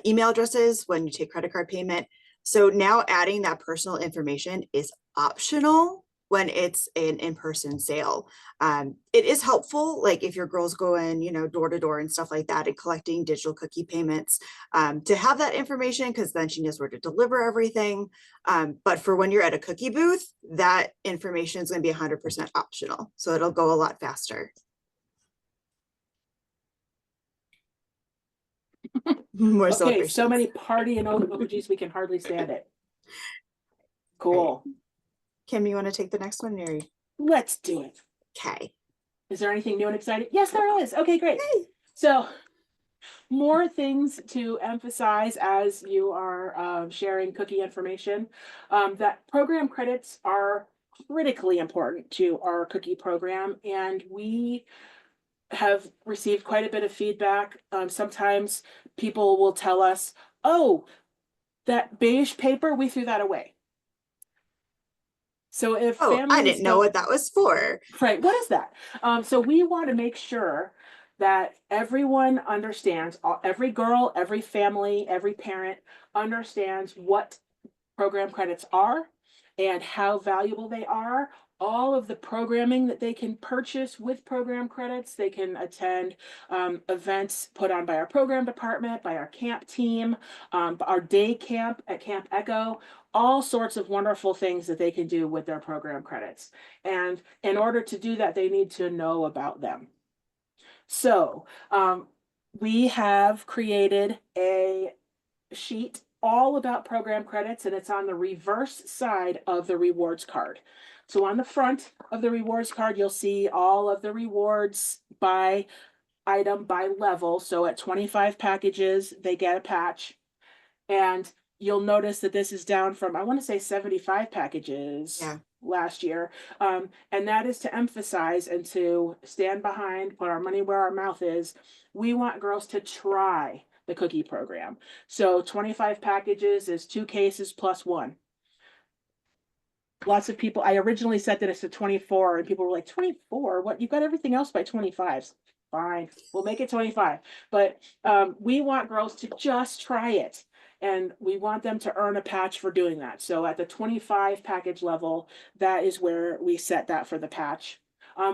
email addresses when you take credit card payment. So now adding that personal information is optional when it's an in-person sale. It is helpful, like if your girls go in, you know, door to door and stuff like that and collecting digital cookie payments, to have that information, because then she knows where to deliver everything. But for when you're at a cookie booth, that information is going to be 100% optional. So it'll go a lot faster. Okay, More so celebrations. many party and emojis, we can hardly stand it. Cool. Right. Kim, you want to take the next one, Mary? Let's do it. Okay. Is there anything new and exciting? Yes, there is. Okay, great. So more things to emphasize as you are sharing cookie information. That program credits are critically important to our cookie program, and we have received quite a bit of feedback. Sometimes people will tell us, oh, that beige paper, we threw that away. So if families I didn't know what that was for. Right, what is that? So we want to make sure that everyone understands, every girl, every family, every parent understands what program credits are and how valuable they are. All of the programming that they can purchase with program credits. They can attend events put on by our program department, by our camp team, our day camp at Camp Echo, all sorts of wonderful things that they can do with their program credits. And in order to do that, they need to know about them. So we have created a sheet all about program credits, and it's on the reverse side of the rewards card. So on the front of the rewards card, you'll see all of the rewards by item, by level. So at 25 packages, they get a patch. And you'll notice that this is down from, I want to say 75 packages last year. And that is to emphasize and to stand behind, put our money where our mouth is. We want girls to try the cookie program. So 25 packages is 2 cases plus 1. Lots of people, I originally set that as to 24, and people were like, 24? What? You've got everything else by 25. Fine, we'll make it 25. But we want girls to just try it. And we want them to earn a patch for doing that. So at the 25 package level, that is where we set that for the patch.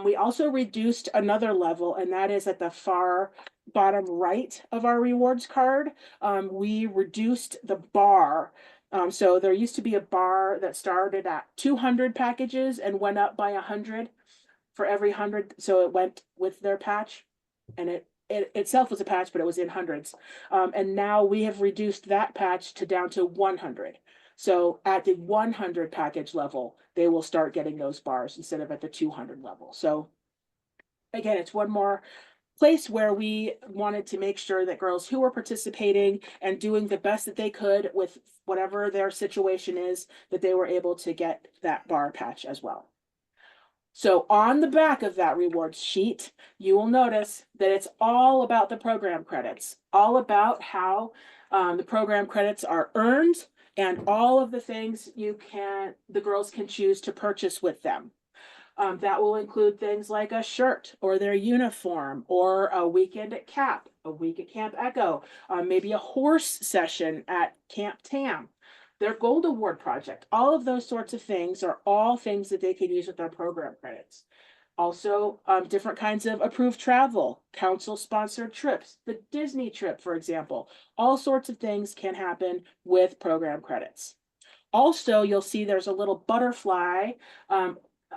We also reduced another level, and that is at the far bottom right of our rewards card. We reduced the bar So there used to be a bar that started at 200 packages and went up by 100 for every 100. So it went with their patch, and it itself was a patch, but it was in hundreds. And now we have reduced that patch to down to 100. So at the 100 package level, they will start getting those bars instead of at the 200 level. So again, it's one more place where we wanted to make sure that girls who were participating and doing the best that they could with whatever their situation is, that they were able to get that bar patch as well. So on the back of that rewards sheet, you will notice that it's all about the program credits, all about how the program credits are earned and all of the things the girls can choose to purchase with them. That will include things like a shirt or their uniform or a weekend at CAP, a week at Camp Echo, maybe a horse session at Camp Tam, their Gold Award project. All of those sorts of things are all things that they can use with their program credits. Also, different kinds of approved travel, council-sponsored trips, the Disney trip, for example. All sorts of things can happen with program credits. Also, you'll see there's a little butterfly.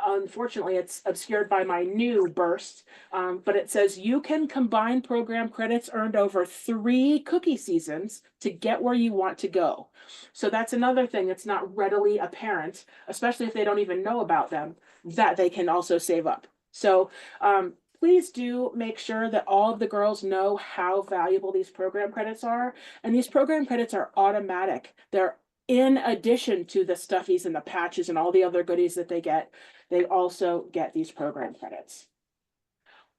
Unfortunately, it's obscured by my new burst, but it says you can combine program credits earned over 3 cookie seasons to get where you want to go. So that's another thing that's not readily apparent, especially if they don't even know about them, that they can also save up. So please do make sure that all of the girls know how valuable these program credits are. And these program credits are automatic. They're in addition to the stuffies and the patches and all the other goodies that they get, they also get these program credits.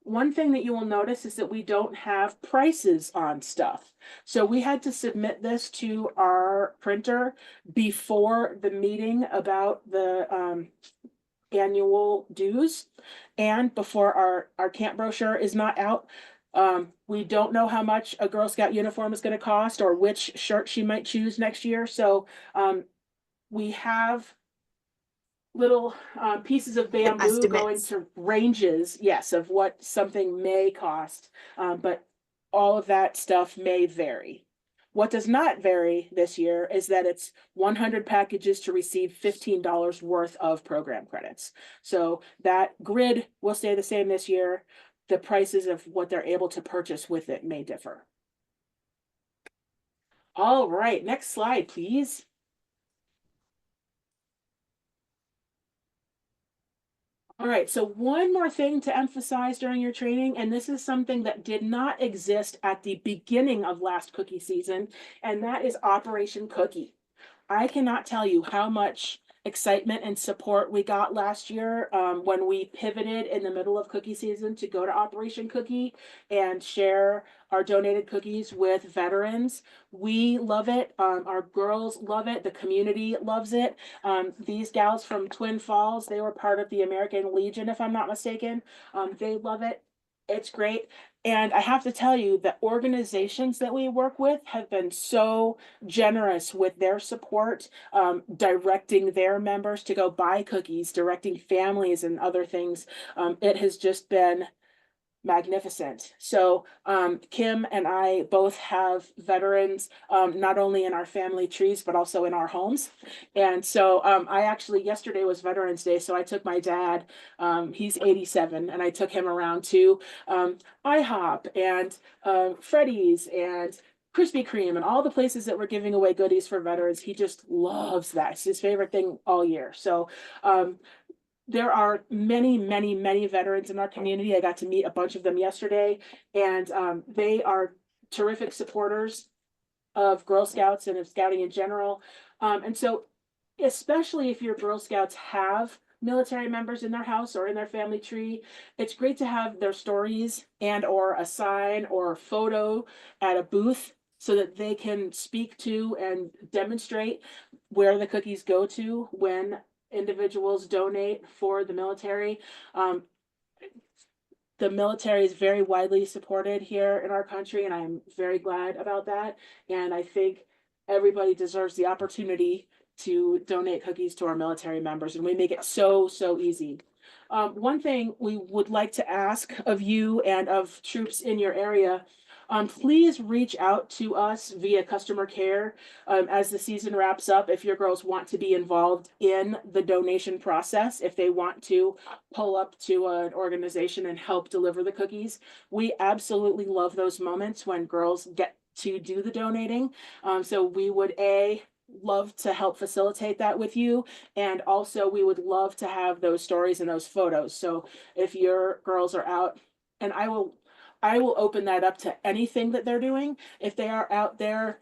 One thing that you will notice is that we don't have prices on stuff. So we had to submit this to our printer before the meeting about the annual dues and before our camp brochure is not out. We don't know how much a Girl Scout uniform is going to cost or which shirt she might choose next year. So we have little pieces of bamboo going to ranges, yes, of what something may cost, but all of that stuff may vary. What does not vary this year is that it's 100 packages to receive $15 worth of program credits. So that grid will stay the same this year. The prices of what they're able to purchase with it may differ. All right, next slide, please. All right, so one more thing to emphasize during your training, and this is something that did not exist at the beginning of last cookie season, and that is Operation Cookie. I cannot tell you how much excitement and support we got last year when we pivoted in the middle of cookie season to go to Operation Cookie and share our donated cookies with veterans. We love it. Our girls love it. The community loves it. These gals from Twin Falls, they were part of the American Legion, if I'm not mistaken. They love it. It's great. And I have to tell you that organizations that we work with have been so generous with their support, directing their members to go buy cookies, directing families and other things. It has just been magnificent. So Kim and I both have veterans, not only in our family trees, but also in our homes. And so I actually, yesterday was Veterans Day, so I took my dad, he's 87, and I took him around to IHOP and Freddy's and Krispy Kreme and all the places that were giving away goodies for veterans. He just loves that. It's his favorite thing all year. So there are many, many, many veterans in our community. I got to meet a bunch of them yesterday, and they are terrific supporters of Girl Scouts and of Scouting in general. And so, especially if your Girl Scouts have military members in their house or in their family tree, it's great to have their stories and or a sign or a photo at a booth so that they can speak to and demonstrate where the cookies go to when individuals donate for the military. The military is very widely supported here in our country, and I'm very glad about that. And I think everybody deserves the opportunity to donate cookies to our military members, and we make it so, so easy. One thing we would like to ask of you and of troops in your area, Please reach out to us via customer care as the season wraps up. If your girls want to be involved in the donation process, if they want to pull up to an organization and help deliver the cookies, we absolutely love those moments when girls get to do the donating. So we would love to help facilitate that with you, and also we would love to have those stories and those photos. So if your girls are out, and I will open that up to anything that they're doing. If they are out there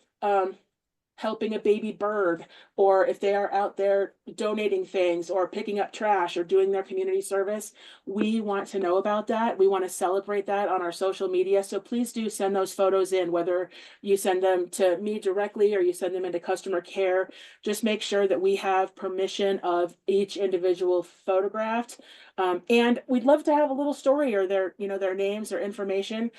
helping a baby bird, or if they are out there donating things or picking up trash or doing their community service, we want to know about that. We want to celebrate that on our social media. So please do send those photos in, whether you send them to me directly or you send them into customer care. Just make sure that we have permission of each individual photographed. And we'd love to have a little story or their names or information.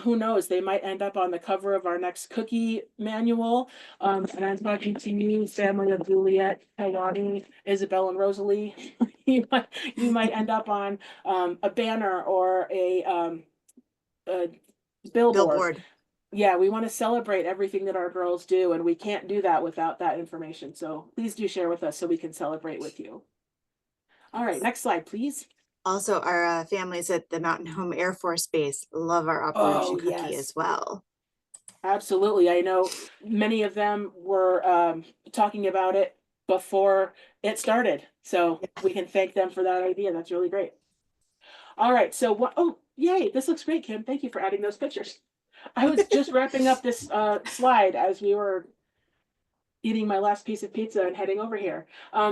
Who knows, they might end up on the cover of our next cookie manual. And I'm talking to you, family of Juliet, Tawani, Isabel, and Rosalie. you might end up on a banner or a billboard. Billboard. Yeah, we want to celebrate everything that our girls do, and we can't do that without that information. So please do share with us so we can celebrate with you. All right, next slide, please. Also, our families at the Mountain Home Air Force Base love our Operation Oh, Cookie yes. as well. Absolutely. I know many of them were talking about it before it started. So we can thank them for that idea. That's really great. All right. So what? Oh, yay. This looks great, Kim. Thank you for adding those pictures. I was just wrapping up this slide as we were eating my last piece of pizza and heading over here.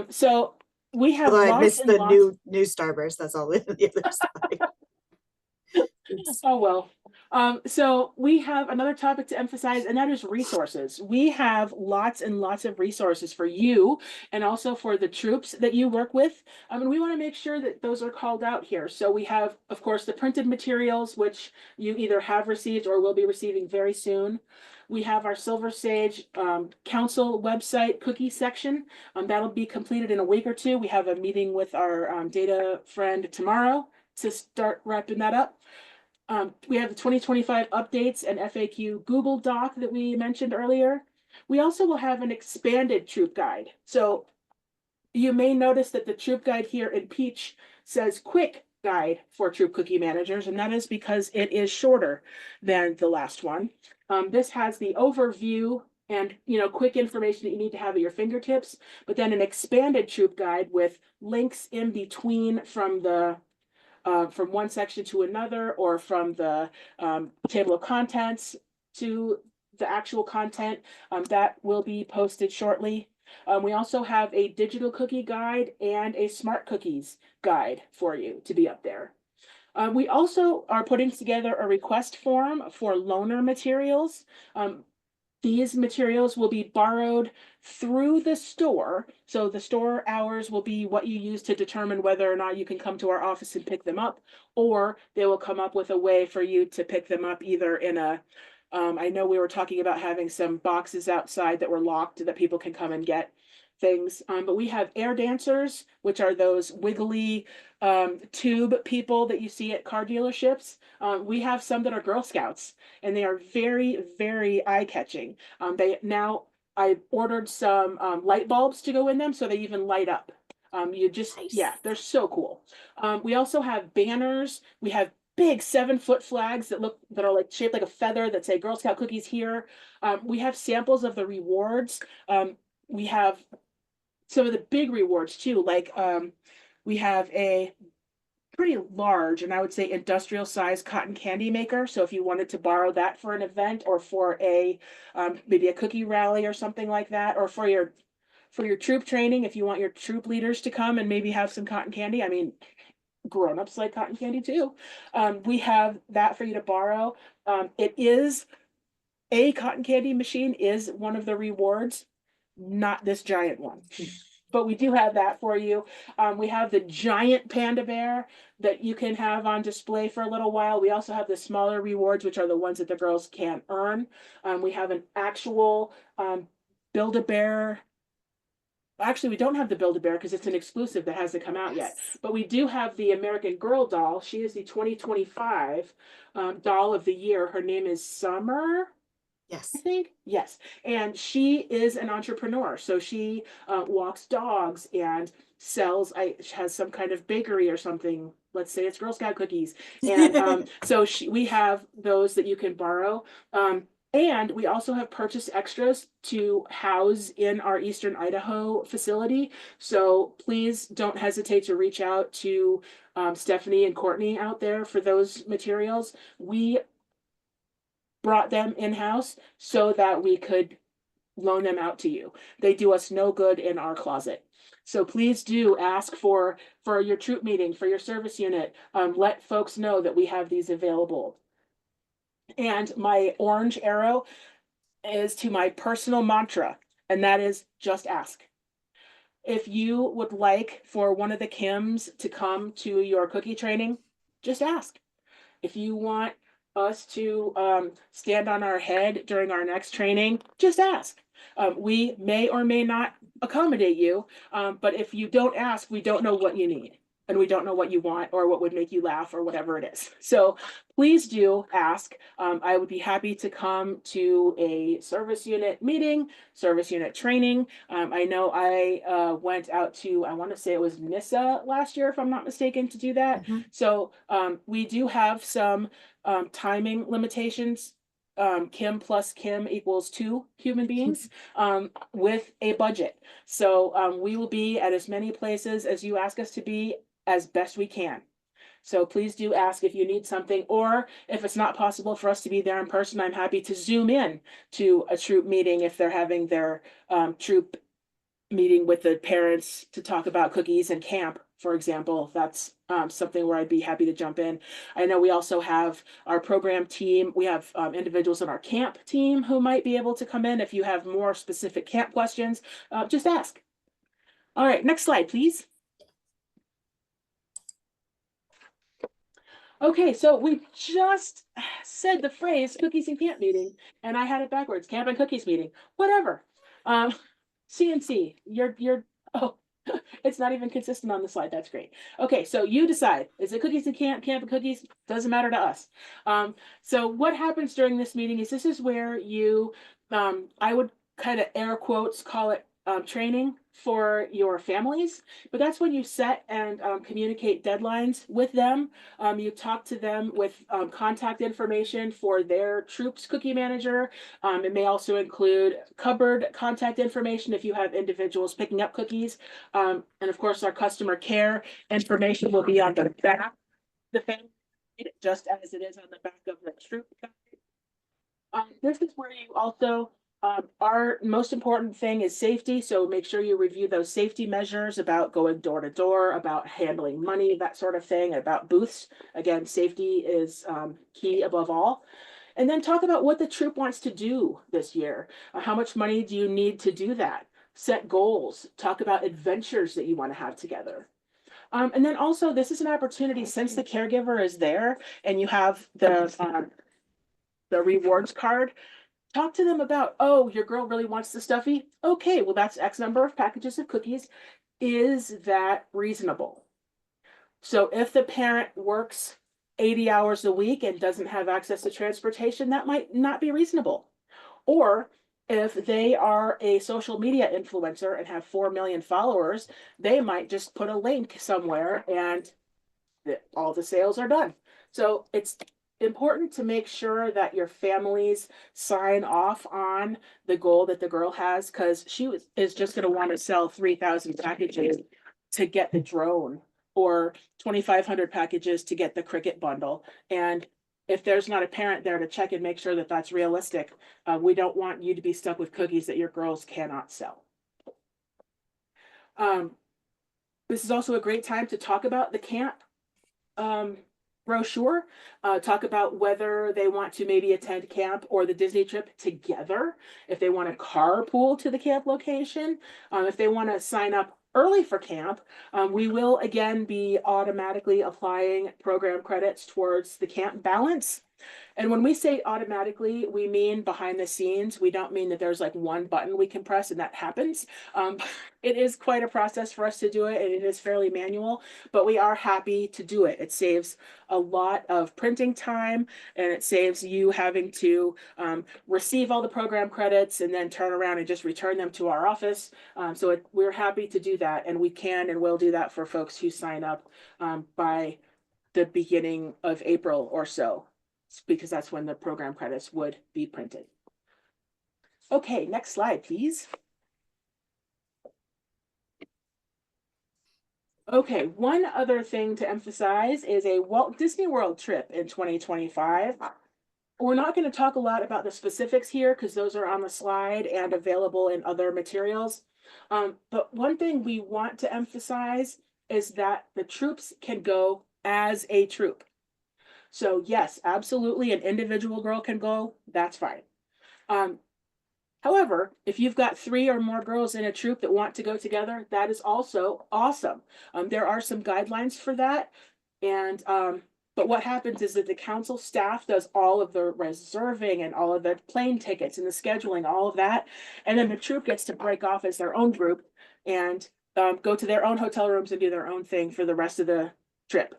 So we have Although I lots missed and the lots. new Starburst. That's all on the other side. Oh, well. So we have another topic to emphasize, and that is resources. We have lots and lots of resources for you and also for the troops that you work with. And we want to make sure that those are called out here. So we have, of course, the printed materials, which you either have received or will be receiving very soon. We have our Silver Sage Council website cookie section. That'll be completed in a week or two. We have a meeting with our data friend tomorrow to start wrapping that up. We have the 2025 updates and FAQ Google Doc that we mentioned earlier. We also will have an expanded troop guide. So you may notice that the troop guide here in peach says quick guide for troop cookie managers, and that is because it is shorter than the last one. This has the overview and quick information that you need to have at your fingertips, but then an expanded troop guide with links in between from one section to another, or from the table of contents to the actual content. That will be posted shortly. We also have a digital cookie guide and a smart cookies guide for you to be up there. We also are putting together a request form for loaner materials. These materials will be borrowed through the store. So the store hours will be what you use to determine whether or not you can come to our office and pick them up, or they will come up with a way for you to pick them up either in I know we were talking about having some boxes outside that were locked that people can come and get things. But we have air dancers, which are those wiggly tube people that you see at car dealerships. We have some that are Girl Scouts, and they are very, very eye-catching. I ordered some light bulbs to go in them, so they even light up. Nice. They're so cool. We also have banners. We have big 7-foot flags that are like shaped like a feather that say Girl Scout cookies here. We have samples of the rewards. We have some of the big rewards too. Like we have a pretty large, and I would say industrial size cotton candy maker. So if you wanted to borrow that for an event, or for maybe a cookie rally or something like that, or for your troop training, if you want your troop leaders to come and maybe have some cotton candy. I mean, grown-ups like cotton candy too. We have that for you to borrow. A cotton candy machine is one of the rewards, not this giant one. But we do have that for you. We have the giant panda bear that you can have on display for a little while. We also have the smaller rewards, which are the ones that the girls can't earn. We have an actual Build-A-Bear Actually, we don't have the Build-A-Bear because it's an exclusive that hasn't come out yet. But we do have the American Girl doll. She is the 2025 doll of the year. Her name is Summer. I Yes. think. Yes. And she is an entrepreneur. So she walks dogs and has some kind of bakery or something. Let's say it's Girl Scout cookies. And so we have those that you can borrow. And we also have purchased extras to house in our Eastern Idaho facility. So please don't hesitate to reach out to Stephanie and Courtney out there for those materials. We brought them in-house so that we could loan them out to you. They do us no good in our closet. So please do ask for your troop meeting, for your service unit. Let folks know that we have these available. And my orange arrow is to my personal mantra, and that is just ask. If you would like for one of the Kims to come to your cookie training, just ask. If you want us to stand on our head during our next training, just ask. We may or may not accommodate you, but if you don't ask, we don't know what you need. And we don't know what you want or what would make you laugh or whatever it is. So please do ask. I would be happy to come to a service unit meeting, service unit training. I know I went out to, I want to say it was NISA last year, if I'm not mistaken, to do that. Mhm. So we do have some timing limitations. Kim plus Kim equals 2 human beings with a budget. So we will be at as many places as you ask us to be as best we can. So please do ask if you need something, or if it's not possible for us to be there in person, I'm happy to Zoom in to a troop meeting if they're having their troop meeting with the parents to talk about cookies and camp, for example. That's something where I'd be happy to jump in. I know we also have our program team. We have individuals on our camp team who might be able to come in. If you have more specific camp questions, just ask. All right, next slide, please. Okay, so we just said the phrase cookies and camp meeting, and I had it backwards, camp and cookies meeting, whatever. CNC, oh, it's not even consistent on the slide. That's great. Okay, so you decide, is it cookies and camp and cookies? Doesn't matter to us. So what happens during this meeting is this is where you, I would kind of air quotes call it training for your families, but that's when you set and communicate deadlines with them. You talk to them with contact information for their troops cookie manager. It may also include cupboard contact information if you have individuals picking up cookies. And of course, our customer care information will be on the back of the family, just as it is on the back of the troop guide. This is where you also, our most important thing is safety. So make sure you review those safety measures about going door to door, about handling money, that sort of thing, about booths. Again, safety is key above all. And then talk about what the troop wants to do this year. How much money do you need to do that? Set goals. Talk about adventures that you want to have together. And then also, this is an opportunity since the caregiver is there and you have the rewards card. Talk to them about, oh, your girl really wants the stuffy. Okay, well, that's X number of packages of cookies. Is that reasonable? So if the parent works 80 hours a week and doesn't have access to transportation, that might not be reasonable. Or if they are a social media influencer and have 4 million followers, they might just put a link somewhere and all the sales are done. So it's important to make sure that your families sign off on the goal that the girl has, because is just going to want to sell 3,000 packages to get the drone, or 2,500 packages to get the cricket bundle. And if there's not a parent there to check and make sure that that's realistic, we don't want you to be stuck with cookies that your girls cannot sell. This is also a great time to talk about the camp brochure, talk about whether they want to maybe attend camp or the Disney trip together, if they want to carpool to the camp location, if they want to sign up early for camp. We will again be automatically applying program credits towards the camp balance. And when we say automatically, we mean behind the scenes. We don't mean that there's like one button we can press and that happens. It is quite a process for us to do it, and it is fairly manual, but we are happy to do it. It saves a lot of printing time, and it saves you having to receive all the program credits and then turn around and just return them to our office. We're happy to do that, and we can and will do that for folks who sign up by the beginning of April or so, because that's when the program credits would be printed. Okay, next slide, please. Okay, one other thing to emphasize is a Walt Disney World trip in 2025. We're not going to talk a lot about the specifics here because those are on the slide and available in other materials. But one thing we want to emphasize is that the troops can go as a troop. So yes, absolutely, an individual girl can go, that's fine. However, if you've got 3 or more girls in a troop that want to go together, that is also awesome. There are some guidelines for that. And but what happens is that the council staff does all of the reserving and all of the plane tickets and the scheduling, all of that. And then the troop gets to break off as their own group and go to their own hotel rooms and do their own thing for the rest of the trip.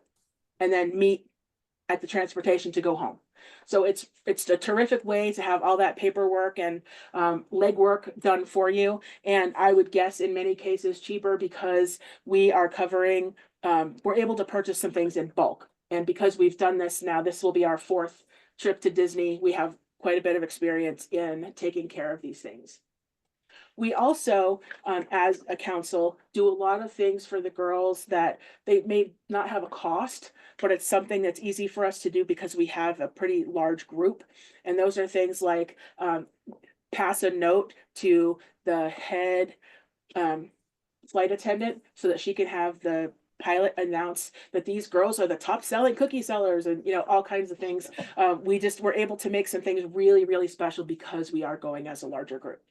And then meet at the transportation to go home. So it's a terrific way to have all that paperwork and legwork done for you. And I would guess in many cases cheaper because we are covering, we're able to purchase some things in bulk. And because we've done this now, this will be our 4th trip to Disney. We have quite a bit of experience in taking care of these things. We also, as a council, do a lot of things for the girls that they may not have a cost, but it's something that's easy for us to do because we have a pretty large group. And those are things like pass a note to the head flight attendant so that she can have the pilot announce that these girls are the top selling cookie sellers, and all kinds of things. We're able to make some things really, really special because we are going as a larger group.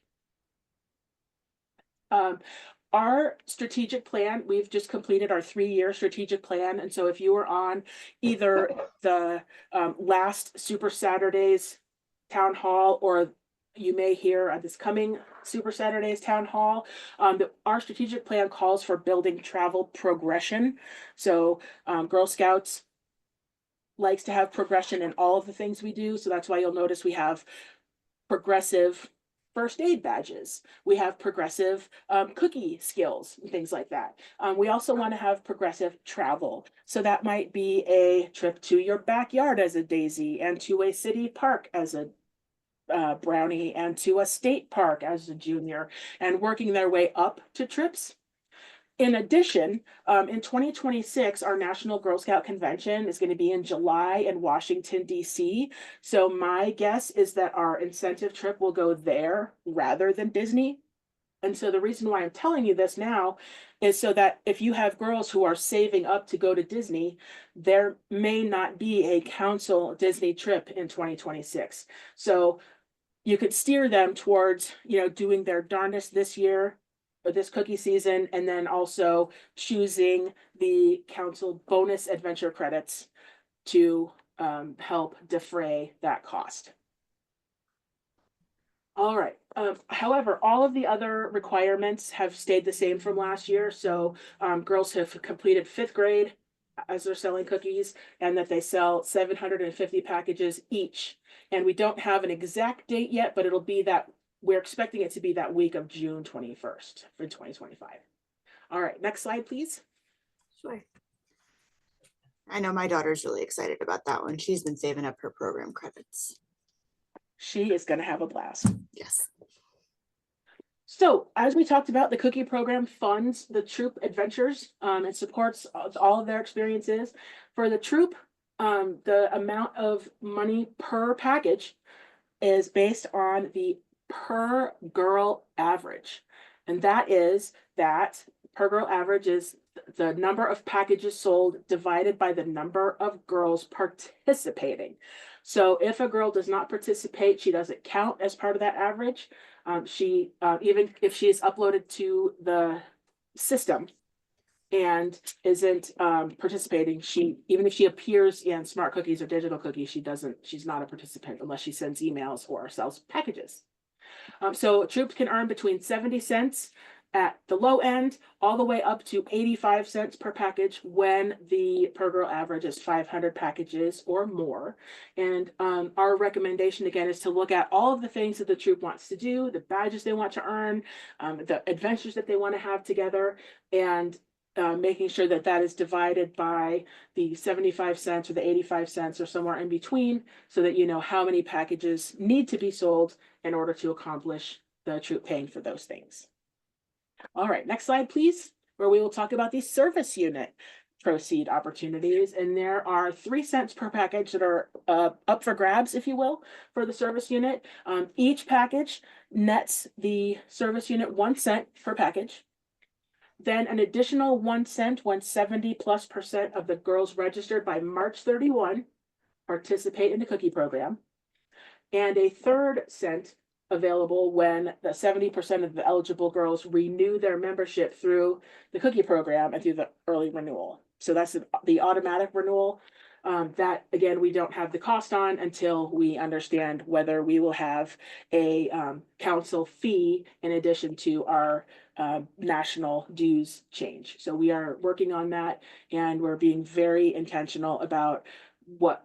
Our strategic plan, we've just completed our 3-year strategic plan. And so if you were on either the last Super Saturdays town hall, or you may hear at this coming Super Saturdays town hall, our strategic plan calls for building travel progression. So Girl Scouts likes to have progression in all of the things we do. So that's why you'll notice we have progressive first aid badges. We have progressive cookie skills and things like that. We also want to have progressive travel. So that might be a trip to your backyard as a daisy, and to a city park as a brownie, and to a state park as a junior, and working their way up to trips. In addition, in 2026, our National Girl Scout Convention is going to be in July in Washington, D.C. So my guess is that our incentive trip will go there rather than Disney. And so the reason why I'm telling you this now is so that if you have girls who are saving up to go to Disney, there may not be a council Disney trip in 2026. So you could steer them towards, doing their darndest this year, or this cookie season, and then also choosing the council bonus adventure credits to help defray that cost. All right. However, all of the other requirements have stayed the same from last year. So girls have completed 5th grade as they're selling cookies, and that they sell 750 packages each. And we don't have an exact date yet, but it'll be that, we're expecting it to be that week of June 21st for 2025. All right, next slide, please. Sure. I know my daughter's really excited about that one. She's been saving up her program credits. She is going to have a blast. Yes. So as we talked about, the cookie program funds the troop adventures and supports all of their experiences. For the troop, the amount of money per package is based on the per girl average. And that is that per girl average is the number of packages sold divided by the number of girls participating. So if a girl does not participate, she doesn't count as part of that average. Even if she is uploaded to the system, and isn't participating, even if she appears in Smart Cookies or Digital Cookies, she's not a participant unless she sends emails or sells packages. So troops can earn between 70 cents at the low end, all the way up to 85 cents per package when the per girl average is 500 packages or more. And our recommendation again is to look at all of the things that the troop wants to do, the badges they want to earn, the adventures that they want to have together, and making sure that that is divided by the 75 cents or the 85 cents or somewhere in between, so that you know how many packages need to be sold in order to accomplish the troop paying for those things. All right, next slide, please, where we will talk about the service unit proceed opportunities. And there are 3 cents per package that are up for grabs, if you will, for the service unit. Each package nets the service unit 1 cent per package. Then an additional 1 cent when 70+% of the girls registered by March 31 participate in the cookie program. And a 3rd cent available when the 70% of the eligible girls renew their membership through the cookie program and through the early renewal. So that's the automatic renewal. That, again, we don't have the cost on until we understand whether we will have a council fee in addition to our national dues change. So we are working on that, and we're being very intentional about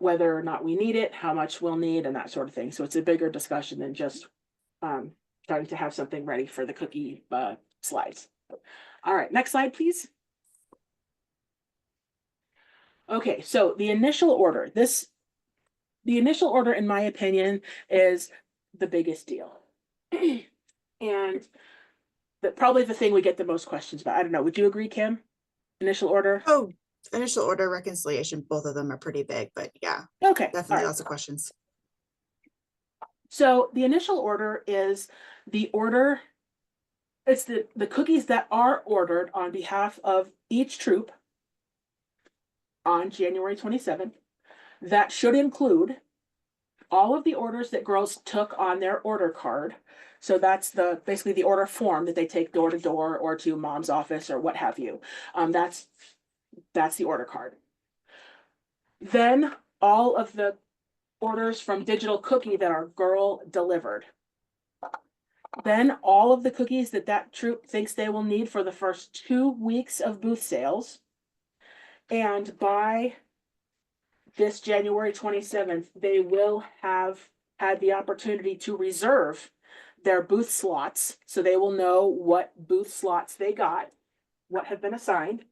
whether or not we need it, how much we'll need, and that sort of thing. So it's a bigger discussion than just trying to have something ready for the cookie slides. All right, next slide, please. Okay, so the initial order, in my opinion, is the biggest deal. And probably the thing we get the most questions about. I don't know, would you agree, Kim? Initial order? Oh, initial order, reconciliation, both of them are pretty big, but yeah, Okay, definitely lots of questions. So the initial order is the order, it's the cookies that are ordered on behalf of each troop on January 27th. That should include all of the orders that girls took on their order card. So that's basically the order form that they take door to door or to mom's office or what have you. That's the order card. Then all of the orders from Digital Cookie that are girl delivered. Then all of the cookies that troop thinks they will need for the first 2 weeks of booth sales. And by this January 27th, they will have had the opportunity to reserve their booth slots. So they will know what booth slots they got, what have been assigned.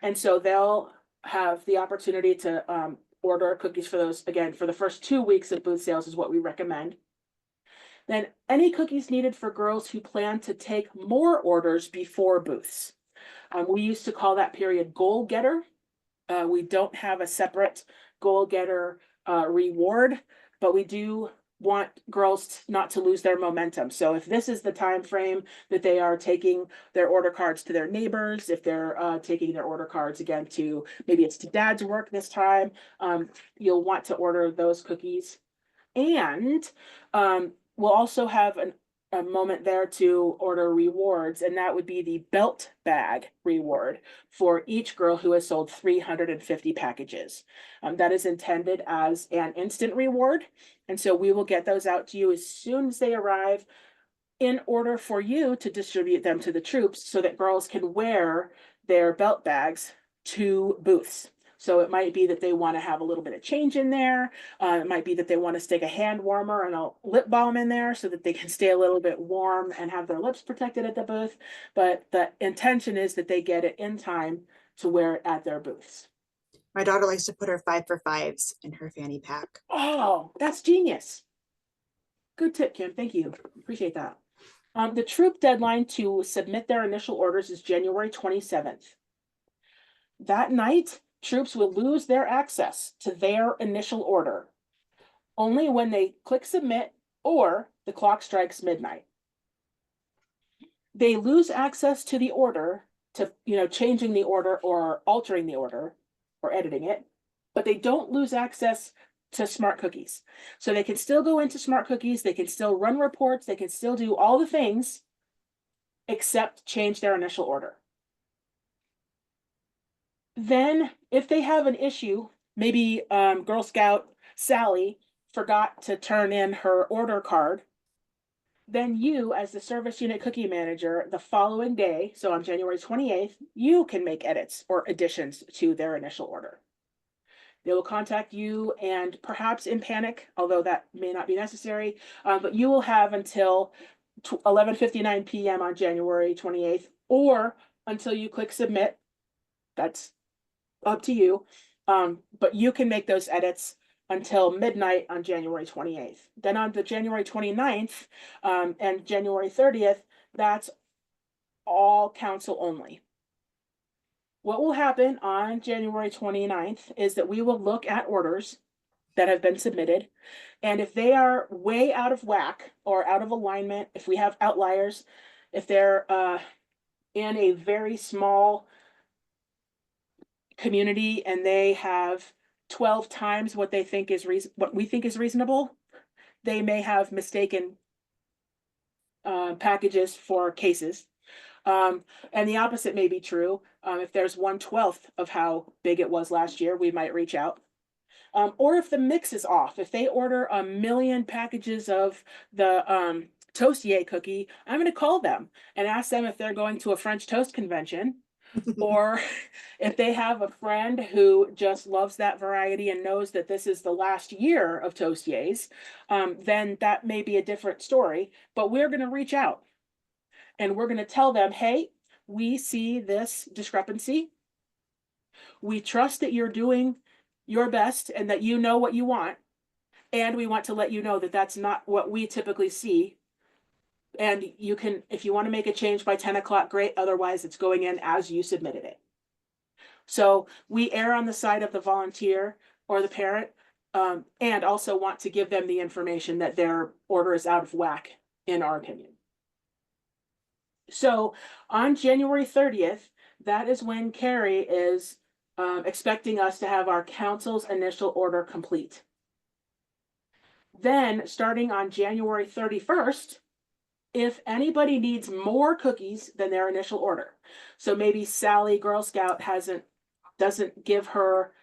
And so they'll have the opportunity to order cookies for those, again, for the first 2 weeks of booth sales is what we recommend. Then any cookies needed for girls who plan to take more orders before booths. We used to call that period goal getter. We don't have a separate goal getter reward, but we do want girls not to lose their momentum. So if this is the time frame that they are taking their order cards to their neighbors, if they're taking their order cards again to, maybe it's to dad's work this time, you'll want to order those cookies. And we'll also have a moment there to order rewards, and that would be the belt bag reward for each girl who has sold 350 packages. That is intended as an instant reward, and so we will get those out to you as soon as they arrive in order for you to distribute them to the troops so that girls can wear their belt bags to booths. So it might be that they want to have a little bit of change in there. It might be that they want to stick a hand warmer and a lip balm in there so that they can stay a little bit warm and have their lips protected at the booth. But the intention is that they get it in time to wear it at their booths. My daughter likes to put her 5 for 5s in her fanny pack. Oh, that's genius. Good tip, Kim. Thank you. Appreciate that. The troop deadline to submit their initial orders is January 27th. That night, troops will lose their access to their initial order only when they click submit or the clock strikes midnight. They lose access to the order to, changing the order or altering the order or editing it, but they don't lose access to Smart Cookies. So they can still go into Smart Cookies, they can still run reports, they can still do all the things except change their initial order. Then if they have an issue, maybe Girl Scout Sally forgot to turn in her order card, then you, as the service unit cookie manager, the following day, so on January 28th, you can make edits or additions to their initial order. They will contact you and perhaps in panic, although that may not be necessary, but you will have until 11:59 p.m. on January 28th, or until you click submit. That's up to you. But you can make those edits until midnight on January 28th. Then on the January 29th and January 30th, that's all council only. What will happen on January 29th is that we will look at orders that have been submitted. And if they are way out of whack or out of alignment, if we have outliers, if they're in a very small community and they have 12 times what they think is what we think is reasonable, they may have mistaken packages for cases. And the opposite may be true. If there's 1/12 of how big it was last year, we might reach out. Or if the mix is off, if they order 1,000,000 packages of the Toastier cookie, I'm going to call them and ask them if they're going to a French toast convention, or if they have a friend who just loves that variety and knows that this is the last year of Toastiers, then that may be a different story. But we're going to reach out and we're going to tell them, hey, we see this discrepancy. We trust that you're doing your best and that you know what you want. And we want to let you know that that's not what we typically see. And you can, if you want to make a change by 10 o'clock, great. Otherwise, it's going in as you submitted it. So we err on the side of the volunteer or the parent, and also want to give them the information that their order is out of whack, in our opinion. So on January 30th, that is when Carrie is expecting us to have our council's initial order complete. Then starting on January 31st, if anybody needs more cookies than their initial order, so maybe Sally Girl Scout doesn't give her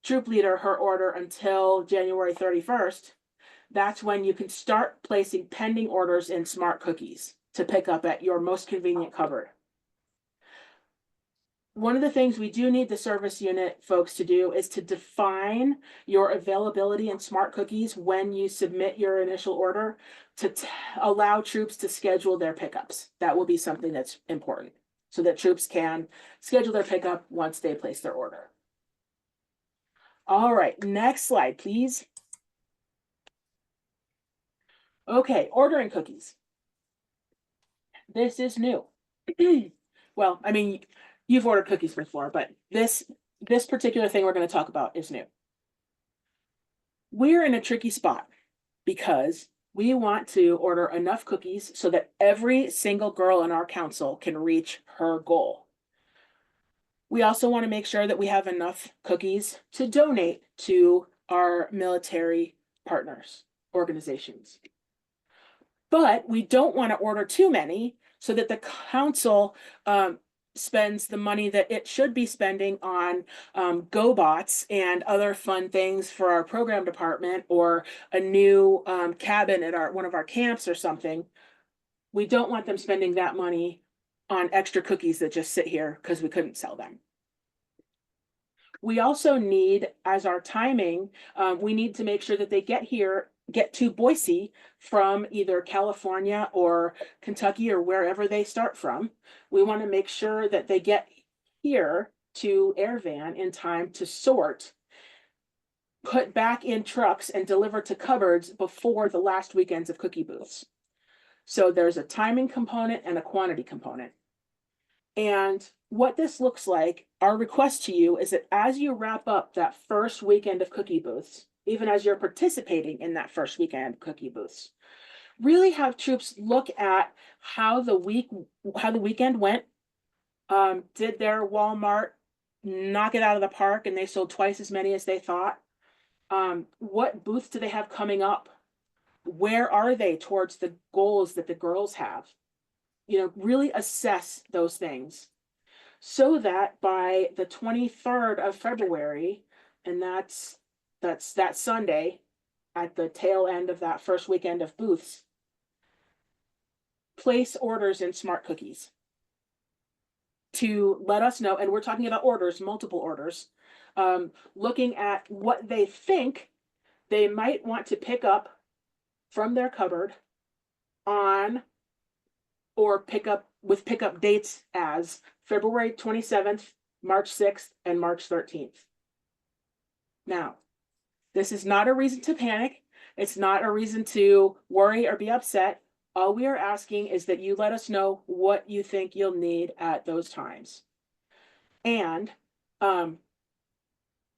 troop leader her order until January 31st, that's when you can start placing pending orders in Smart Cookies to pick up at your most convenient cupboard. One of the things we do need the service unit folks to do is to define your availability in Smart Cookies when you submit your initial order to allow troops to schedule their pickups. That will be something that's important so that troops can schedule their pickup once they place their order. All right, next slide, please. Okay, ordering cookies. This is new. Well, I mean, you've ordered cookies before, but this particular thing we're going to talk about is new. We're in a tricky spot because we want to order enough cookies so that every single girl in our council can reach her goal. We also want to make sure that we have enough cookies to donate to our military partners, organizations. But we don't want to order too many so that the council spends the money that it should be spending on GoBots and other fun things for our program department, or a new cabin at one of our camps or something. We don't want them spending that money on extra cookies that just sit here because we couldn't sell them. We also need, as our timing, we need to make sure that they get to Boise from either California or Kentucky or wherever they start from. We want to make sure that they get here to Airvan in time to sort, put back in trucks, and deliver to cupboards before the last weekends of cookie booths. So there's a timing component and a quantity component. And what this looks like, our request to you is that as you wrap up that first weekend of cookie booths, even as you're participating in that first weekend cookie booths, really have troops look at how the weekend went. Did their Walmart knock it out of the park and they sold twice as many as they thought? What booths do they have coming up? Where are they towards the goals that the girls have? You know, really assess those things so that by the 23rd of February, and that's that Sunday at the tail end of that first weekend of booths, place orders in Smart Cookies to let us know, and we're talking about orders, multiple orders, looking at what they think they might want to pick up from their cupboard on, or pick up with pickup dates as February 27th, March 6th, and March 13th. Now, this is not a reason to panic. It's not a reason to worry or be upset. All we are asking is that you let us know what you think you'll need at those times. And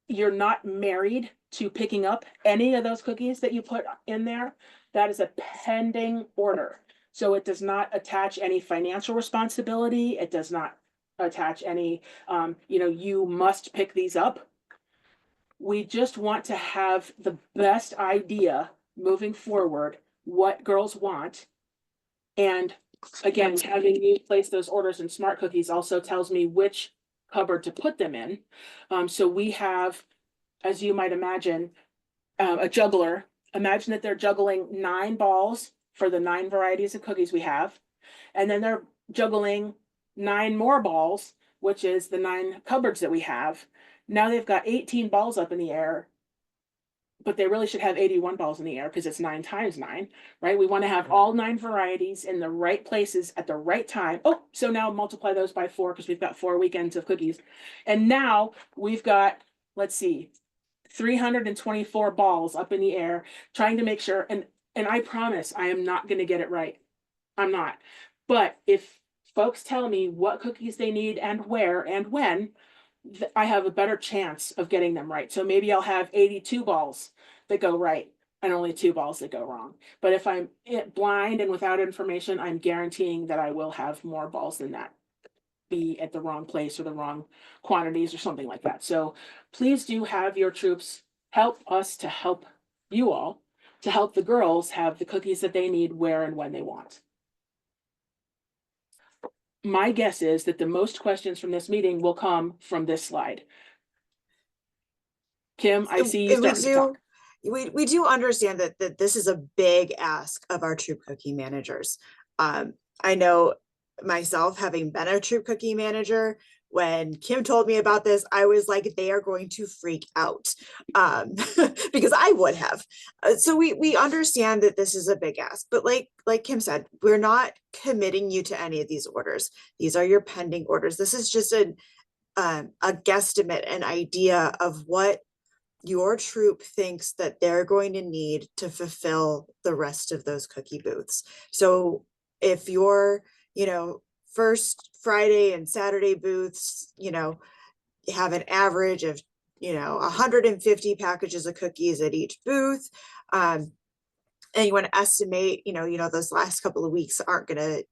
you're not married to picking up any of those cookies that you put in there. That is a pending order. So it does not attach any financial responsibility. It does not attach any, you must pick these up. We just want to have the best idea moving forward what girls want. And again, having you place those orders in Smart Cookies also tells me which cupboard to put them in. So we have, as you might imagine, a juggler. Imagine that they're juggling 9 balls for the 9 varieties of cookies we have. And then they're juggling 9 more balls, which is the 9 cupboards that we have. Now they've got 18 balls up in the air, but they really should have 81 balls in the air because it's 9 times 9, right? We want to have all 9 varieties in the right places at the right time. Oh, so now multiply those by 4 because we've got 4 weekends of cookies. And now we've got, let's see, 324 balls up in the air, trying to make sure, and I promise I am not going to get it right. I'm not. But if folks tell me what cookies they need and where and when, I have a better chance of getting them right. So maybe I'll have 82 balls that go right and only 2 balls that go wrong. But if I'm blind and without information, I'm guaranteeing that I will have more balls than that be at the wrong place or the wrong quantities or something like that. So please do have your troops help us to help you all, to help the girls have the cookies that they need where and when they want. My guess is that the most questions from this meeting will come from this slide. Kim, I see you starting to talk. We do understand that this is a big ask of our troop cookie managers. I know myself, having been a troop cookie manager, when Kim told me about this, I was like, they are going to freak out, because I would have. So we understand that this is a big ask, but like Kim said, we're not committing you to any of these orders. These are your pending orders. This is just a guesstimate, an idea of what your troop thinks that they're going to need to fulfill the rest of those cookie booths. So if you're, first Friday and Saturday booths, have an average of, 150 packages of cookies at each booth. And you want to estimate, those last couple of weeks aren't going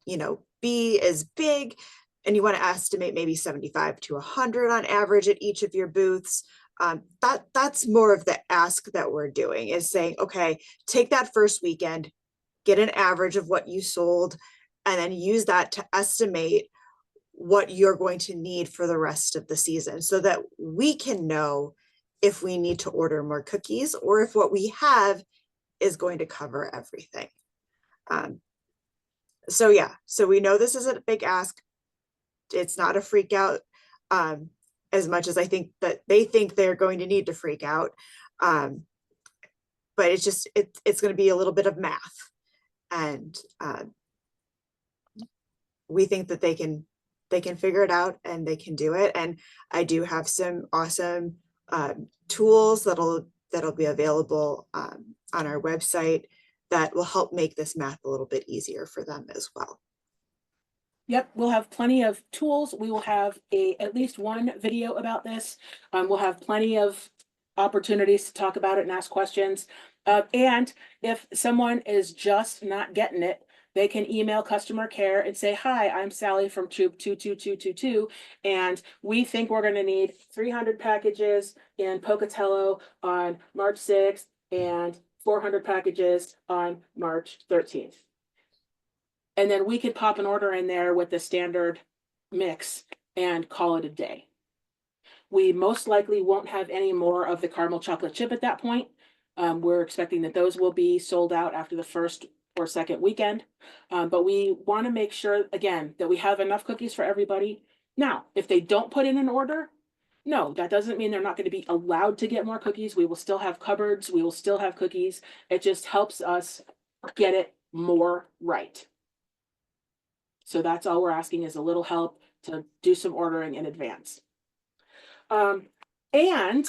to, be as big. And you want to estimate maybe 75 to 100 on average at each of your booths. That's more of the ask that we're doing, is saying, okay, take that first weekend, get an average of what you sold, and then use that to estimate what you're going to need for the rest of the season, so that we can know if we need to order more cookies or if what we have is going to cover everything. So we know this is a big ask. It's not a freak out, as much as I think that they think they're going to need to freak out. But it's going to be a little bit of math. And we think that they can figure it out and they can do it. And I do have some awesome tools that'll be available on our website that will help make this math a little bit easier for them as well. Yep, we'll have plenty of tools. We will have at least one video about this. We'll have plenty of opportunities to talk about it and ask questions. And if someone is just not getting it, they can email customer care and say, hi, I'm Sally from Troop 22222, and we think we're going to need 300 packages in Pocatello on March 6th and 400 packages on March 13th. And then we could pop an order in there with the standard mix and call it a day. We most likely won't have any more of the caramel chocolate chip at that point. We're expecting that those will be sold out after the first or second weekend. But we want to make sure, again, that we have enough cookies for everybody. Now, if they don't put in an order, no, that doesn't mean they're not going to be allowed to get more cookies. We will still have cupboards. We will still have cookies. It just helps us get it more right. So that's all we're asking is a little help to do some ordering in advance. And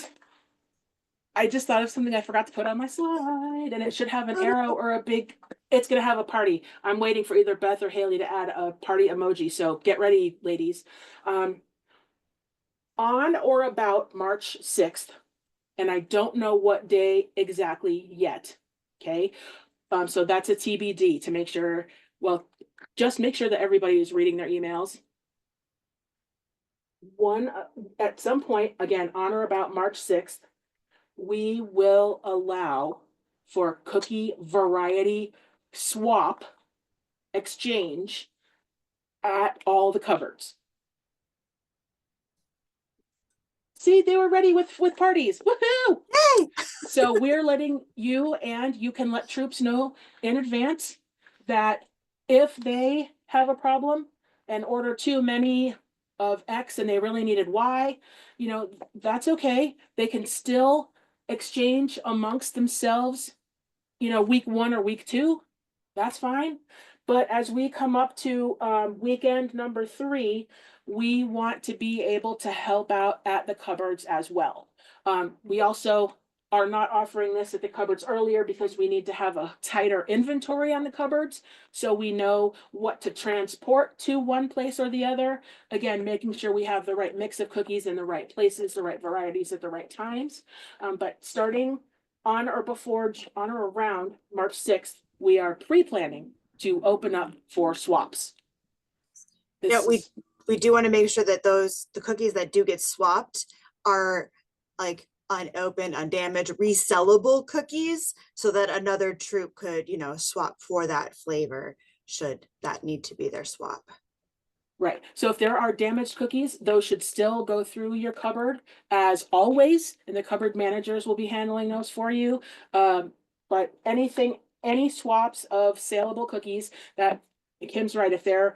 I just thought of something I forgot to put on my slide, and it should have an arrow or a big, it's going to have a party. I'm waiting for either Beth or Haley to add a party emoji. So get ready, ladies. On or about March 6th, and I don't know what day exactly yet. Okay. So that's a TBD to make sure, well, just make sure that everybody is reading their emails. At some point, again, on or about March 6th, we will allow for cookie variety swap exchange at all the cupboards. See, they were ready with parties. Woohoo! Yay! So we're letting you, and you can let troops know in advance that if they have a problem and order too many of X and they really needed Y, you know, that's okay. They can still exchange amongst themselves, you know, week 1 or week 2. That's fine. But as we come up to weekend number 3, we want to be able to help out at the cupboards as well. We also are not offering this at the cupboards earlier because we need to have a tighter inventory on the cupboards so we know what to transport to one place or the other. Again, making sure we have the right mix of cookies in the right places, the right varieties at the right times. But starting on or around March 6th, we are pre-planning to open up for swaps. Yeah, we do want to make sure that the cookies that do get swapped are like unopened, undamaged, resellable cookies so that another troop could, you know, swap for that flavor should that need to be their swap. Right. So if there are damaged cookies, those should still go through your cupboard as always, and the cupboard managers will be handling those for you. But any swaps of saleable cookies that Kim's right. If they're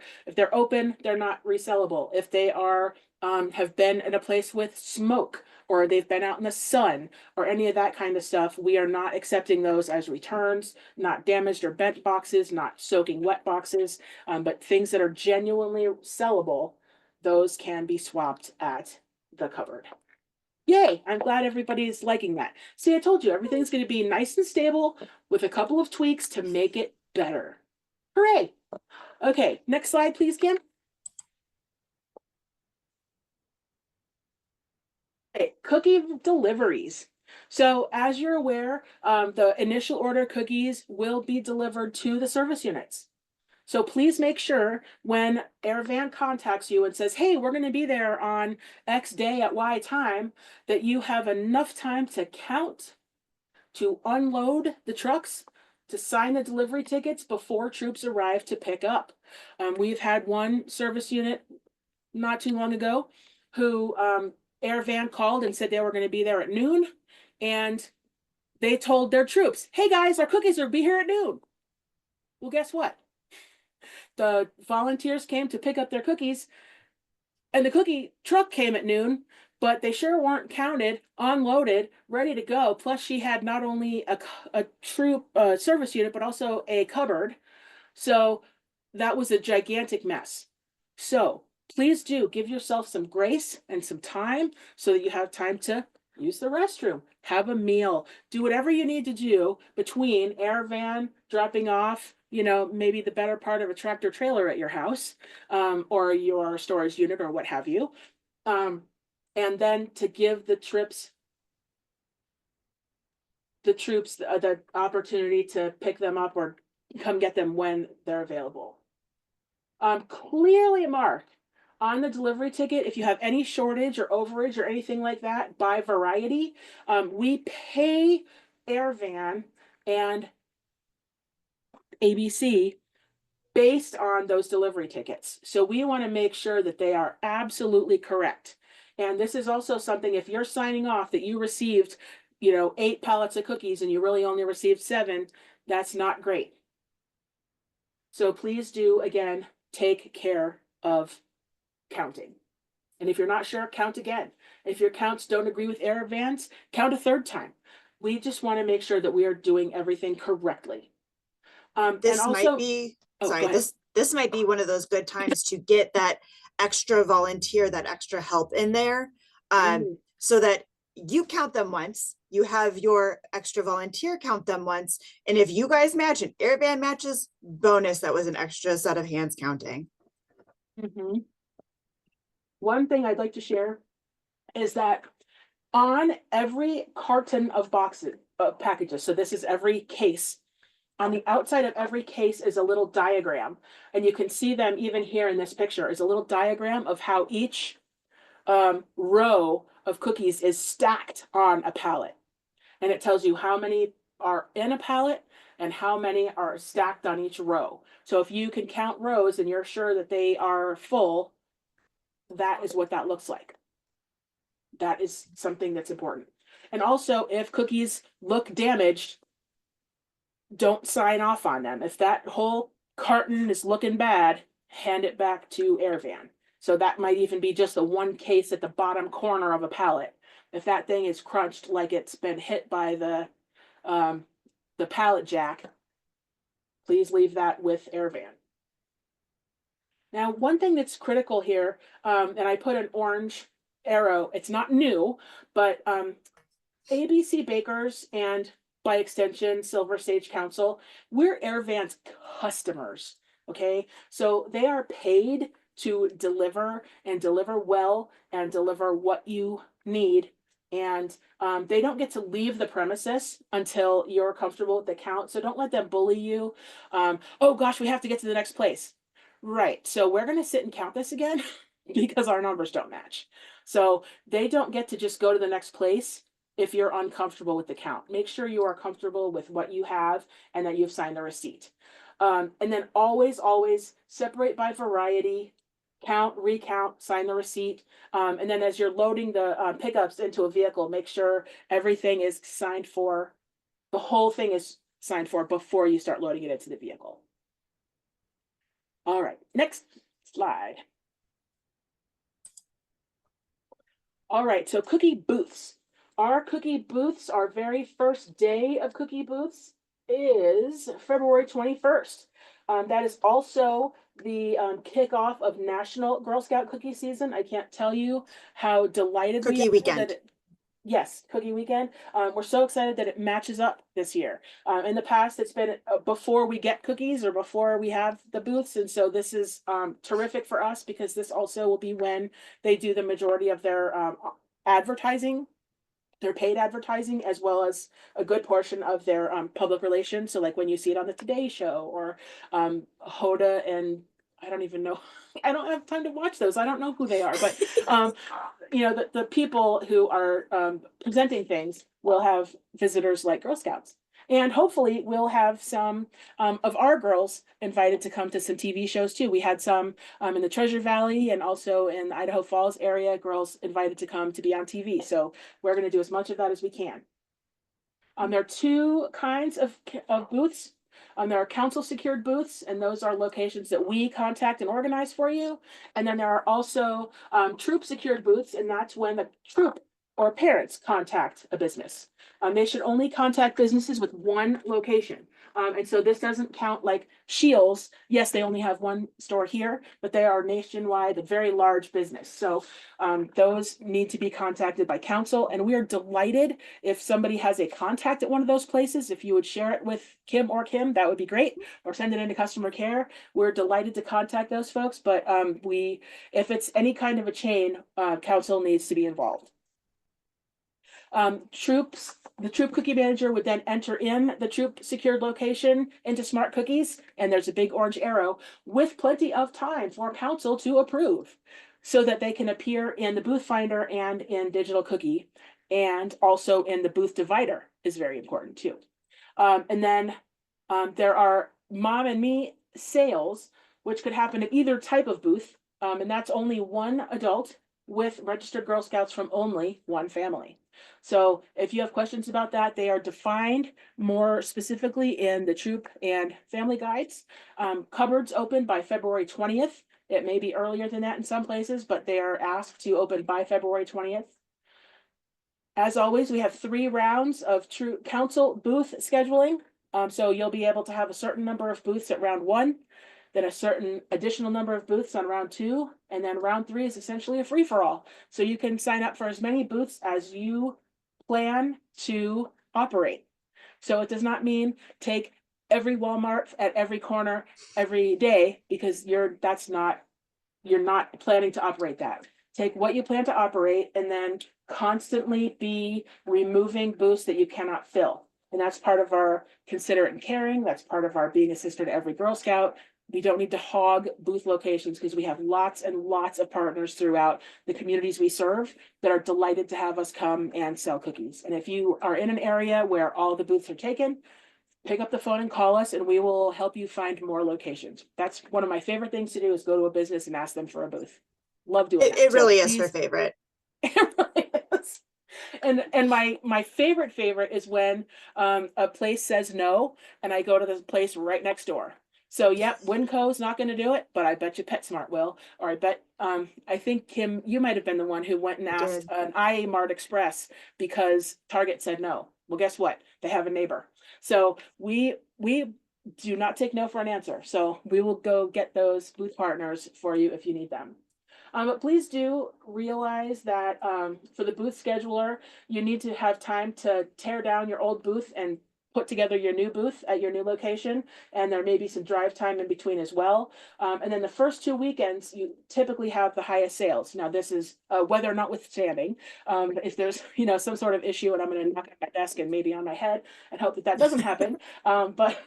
open, they're not resellable. If they are have been in a place with smoke or they've been out in the sun or any of that kind of stuff, we are not accepting those as returns, not damaged or bent boxes, not soaking wet boxes, but things that are genuinely sellable, those can be swapped at the cupboard. Yay, I'm glad everybody's liking that. See, I told you, everything's going to be nice and stable with a couple of tweaks to make it better. Hooray. Okay, next slide, please, Kim. Okay, cookie deliveries. So as you're aware, the initial order cookies will be delivered to the service units. So please make sure when Airvan contacts you and says, hey, we're going to be there on X day at Y time, that you have enough time to count, to unload the trucks, to sign the delivery tickets before troops arrive to pick up. We've had one service unit not too long ago who Airvan called and said they were going to be there at noon, and they told their troops, hey guys, our cookies will be here at noon. Well, guess what? The volunteers came to pick up their cookies, and the cookie truck came at noon, but they sure weren't counted, unloaded, ready to go. Plus, she had not only a troop service unit, but also a cupboard. So that was a gigantic mess. So please do give yourself some grace and some time so that you have time to use the restroom, have a meal, do whatever you need to do between Airvan dropping off, you know, maybe the better part of a tractor trailer at your house, or your storage unit or what have you. And then to give the troops the opportunity to pick them up or come get them when they're available. Clearly mark on the delivery ticket if you have any shortage or overage or anything like that by variety. We pay Airvan and ABC based on those delivery tickets. So we want to make sure that they are absolutely correct. And this is also something, if you're signing off that you received, 8 pallets of cookies and you really only received 7, that's not great. So please do, again, take care of counting. And if you're not sure, count again. If your counts don't agree with error bands, count a third time. We just want to make sure that we are doing everything correctly. And This might also, be, oh, sorry, go ahead. this might be one of those good times to get that extra volunteer, that extra help in there. So that you count them once, you have your extra volunteer count them once. And if you guys match and airband matches, bonus, that was an extra set of hands counting. Mm-hmm. One thing I'd like to share is that on every carton of boxes, packages, so this is every case, on the outside of every case is a little diagram. And you can see them even here in this picture is a little diagram of how each row of cookies is stacked on a pallet. And it tells you how many are in a pallet and how many are stacked on each row. So if you can count rows and you're sure that they are full, that is what that looks like. That is something that's important. And also, if cookies look damaged, don't sign off on them. If that whole carton is looking bad, hand it back to Airvan. So that might even be just the one case at the bottom corner of a pallet. If that thing is crunched like it's been hit by the pallet jack, please leave that with Airvan. Now, one thing that's critical here, and I put an orange arrow, it's not new, but ABC Bakers and by extension, Silver Sage Council, we're Airvan's customers, okay? So they are paid to deliver and deliver well and deliver what you need. And they don't get to leave the premises until you're comfortable with the count. So don't let them bully you. Oh gosh, we have to get to the next place. Right, so we're gonna sit and count this again because our numbers don't match. So they don't get to just go to the next place if you're uncomfortable with the count. Make sure you are comfortable with what you have and that you've signed the receipt. And then always, always separate by variety, count, recount, sign the receipt. And then as you're loading the pickups into a vehicle, make sure everything is signed for, the whole thing is signed for before you start loading it into the vehicle. All right, next slide. All right, so cookie booths. Our cookie booths, our very first day of cookie booths is February 21st. That is also the kickoff of National Girl Scout Cookie Season. I can't tell you how delighted we Cookie are weekend. that yes, cookie weekend. We're so excited that it matches up this year. In the past, it's been before we get cookies or before we have the booths. And so this is terrific for us because this also will be when they do the majority of their advertising, their paid advertising, as well as a good portion of their public relations. So like when you see it on the Today Show or Hoda and I don't even know. I don't have time to watch those. I don't know who they are, but the people who are presenting things will have visitors like Girl Scouts. And hopefully we'll have some of our girls invited to come to some TV shows too. We had some in the Treasure Valley and also in the Idaho Falls area, girls invited to come to be on TV. So we're going to do as much of that as we can. There are 2 kinds of booths. There are council secured booths, and those are locations that we contact and organize for you. And then there are also troop secured booths, and that's when the troop or parents contact a business. They should only contact businesses with 1 location. And so this doesn't count like Shields. Yes, they only have 1 store here, but they are nationwide, a very large business. So those need to be contacted by council. And we are delighted if somebody has a contact at one of those places. If you would share it with Kim, that would be great, or send it into customer care. We're delighted to contact those folks, but if it's any kind of a chain, council needs to be involved. The troop cookie manager would then enter in the troop secured location into Smart Cookies, and there's a big orange arrow with plenty of time for council to approve so that they can appear in the booth finder and in digital cookie, and also in the booth divider is very important too. And then there are Mom and Me sales, which could happen at either type of booth, and that's only one adult with registered Girl Scouts from only one family. So if you have questions about that, they are defined more specifically in the troop and family guides. Cupboards open by February 20th. It may be earlier than that in some places, but they are asked to open by February 20th. As always, we have 3 rounds of troop council booth scheduling. So you'll be able to have a certain number of booths at round 1, then a certain additional number of booths on round 2, and then round 3 is essentially a free-for-all. So you can sign up for as many booths as you plan to operate. So it does not mean take every Walmart at every corner every day, because you're not planning to operate that. Take what you plan to operate and then constantly be removing booths that you cannot fill. And that's part of our considerate and caring. That's part of our being a sister to every Girl Scout. We don't need to hog booth locations because we have lots and lots of partners throughout the communities we serve that are delighted to have us come and sell cookies. And if you are in an area where all the booths are taken, pick up the phone and call us and we will help you find more locations. That's one of my favorite things to do, is go to a business and ask them for a booth. Love doing It that. So really is her please, favorite. it really is. And my favorite is when a place says no and I go to the place right next door. So yep, Winco's not going to do it, but I bet you PetSmart will. Or I bet I think Kim, you might have been the one who went and I asked did. an IA Mart Express because Target said no. Well, guess what? They have a neighbor. So we do not take no for an answer. So we will go get those booth partners for you if you need them. But please do realize that for the booth scheduler, you need to have time to tear down your old booth and put together your new booth at your new location. And there may be some drive time in between as well. And then the first 2 weekends, you typically have the highest sales. Now, this is weather notwithstanding. If there's some sort of issue and I'm going to knock at my desk and maybe on my head and hope that that doesn't happen. But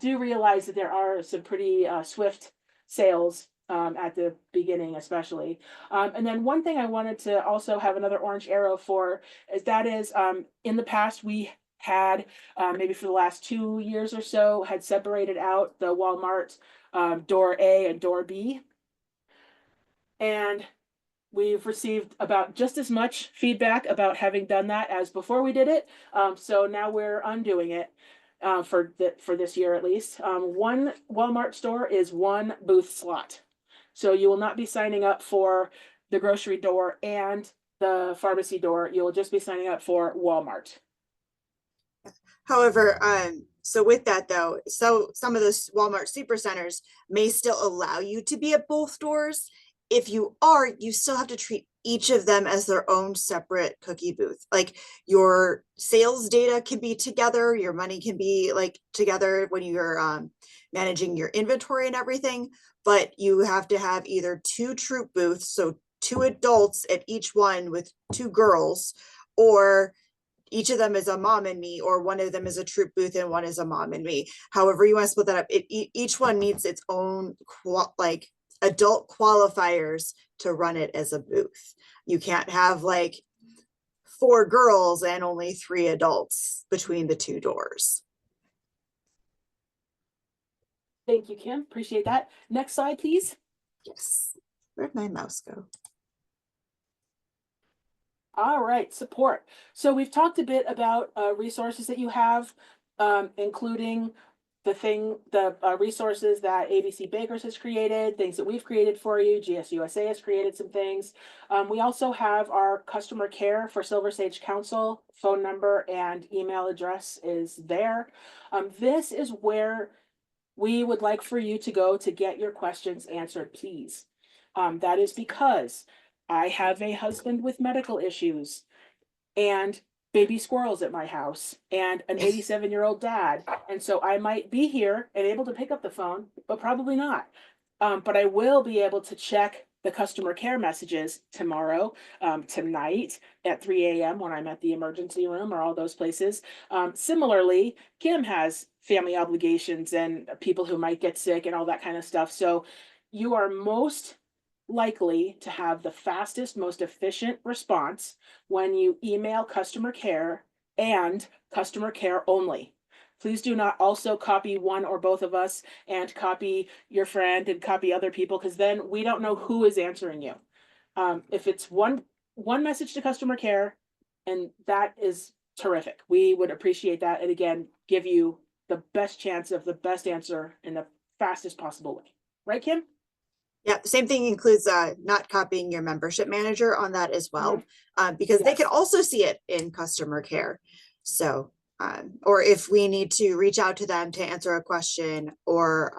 do realize that there are some pretty swift sales at the beginning, especially. And then one thing I wanted to also have another orange arrow for is in the past we had maybe for the last 2 years or so had separated out the Walmart door A and door B. And we've received about just as much feedback about having done that as before we did it. So now we're undoing it for this year at least. One Walmart store is one booth slot. So you will not be signing up for the grocery door and the pharmacy door. You will just be signing up for Walmart. However, so with that though, so some of those Walmart supercenters may still allow you to be at both stores. If you are, you still have to treat each of them as their own separate cookie booth. Like your sales data can be together, your money can be like together when you're managing your inventory and everything, but you have to have either 2 troop booths, so 2 adults at each one with 2 girls, or each of them is a mom and me, or one of them is a troop booth and one is a mom and me. However you want to split that up, each one needs its own like adult qualifiers to run it as a booth. You can't have like 4 girls and only 3 adults between the 2 doors. Thank you, Kim. Appreciate that. Next slide, please. Yes. Where'd my mouse go? All right, support. So we've talked a bit about resources that you have, including the resources that ABC Bakers has created, things that we've created for you. GSUSA has created some things. We also have our customer care for Silver Sage Council. Phone number and email address is there. This is where we would like for you to go to get your questions answered, please. That is because I have a husband with medical issues and baby squirrels at my house and an 87-year-old dad. And so I might be here and able to pick up the phone, but probably not. But I will be able to check the customer care messages tomorrow, tonight at 3 a.m. when I'm at the emergency room or all those places. Similarly, Kim has family obligations and people who might get sick and all that kind of stuff. So you are most likely to have the fastest, most efficient response when you email customer care and customer care only. Please do not also copy one or both of us and copy your friend and copy other people, because then we don't know who is answering you. If it's one message to customer care, and that is terrific. We would appreciate that, and again, give you the best chance of the best answer in the fastest possible way. Right, Kim? Yeah, the same thing includes not copying your membership manager on that as well, because they can Yes. also see it in customer care. So, or if we need to reach out to them to answer a question, or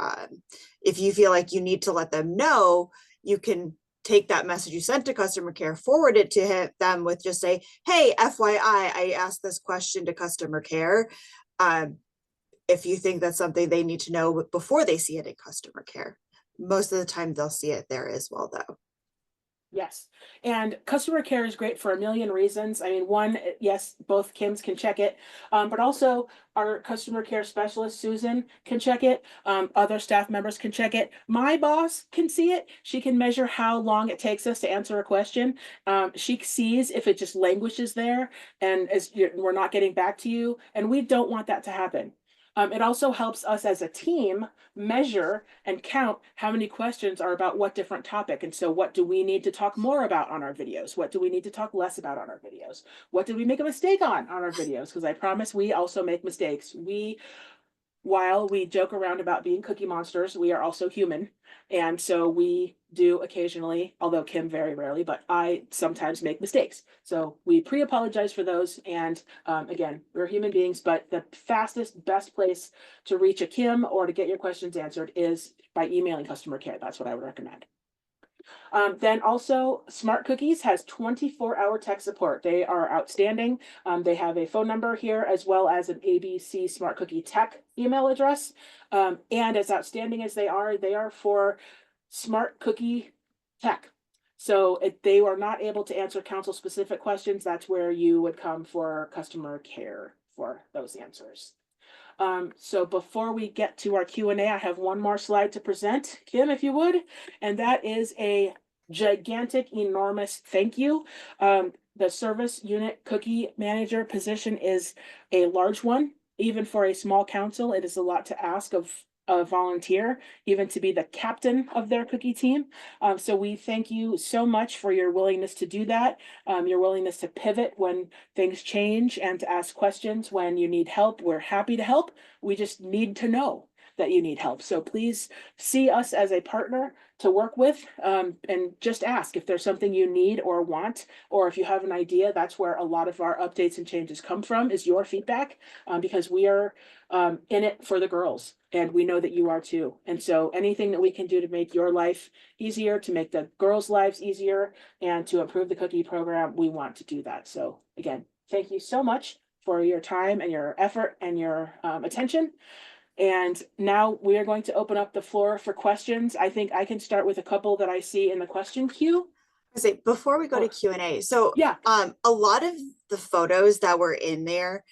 if you feel like you need to let them know, you can take that message you sent to customer care, forward it to them with just say, hey, FYI, I asked this question to customer care. If you think that's something they need to know before they see it in customer care. Most of the time they'll see it there as well, though. Yes. And customer care is great for a million reasons. I mean, one, yes, both Kims can check it, but also our customer care specialist, Susan, can check it. Other staff members can check it. My boss can see it. She can measure how long it takes us to answer a question. She sees if it just languishes there and as we're not getting back to you. And we don't want that to happen. It also helps us as a team measure and count how many questions are about what different topic. And so what do we need to talk more about on our videos? What do we need to talk less about on our videos? What did we make a mistake on our videos? Because I promise we also make mistakes. While we joke around about being cookie monsters, we are also human. And so we do occasionally, although Kim very rarely, but I sometimes make mistakes. So we pre-apologize for those. And again, we're human beings, but the fastest, best place to reach a Kim or to get your questions answered is by emailing customer care. That's what I would recommend. Then also, Smart Cookies has 24-hour tech support. They are outstanding. They have a phone number here as well as an ABC Smart Cookie Tech email address. And as outstanding as they are for Smart Cookie Tech. So if they are not able to answer council specific questions, that's where you would come for customer care for those answers. So before we get to our Q&A, I have one more slide to present, Kim, if you would, and that is a gigantic, enormous thank you. The service unit cookie manager position is a large one. Even for a small council, it is a lot to ask of a volunteer, even to be the captain of their cookie team. So we thank you so much for your willingness to do that, your willingness to pivot when things change and to ask questions when you need help. We're happy to help. We just need to know that you need help. So please see us as a partner to work with, and just ask if there's something you need or want, or if you have an idea. That's where a lot of our updates and changes come from, is your feedback, because we are in it for the girls, and we know that you are too. And so anything that we can do to make your life easier, to make the girls' lives easier, and to improve the cookie program, we want to do that. So again, thank you so much for your time and your effort and your attention. And now we are going to open up the floor for questions. I think I can start with a couple that I see in the question queue. Say before we go to Q&A, so Yeah. a lot of the photos that were in there,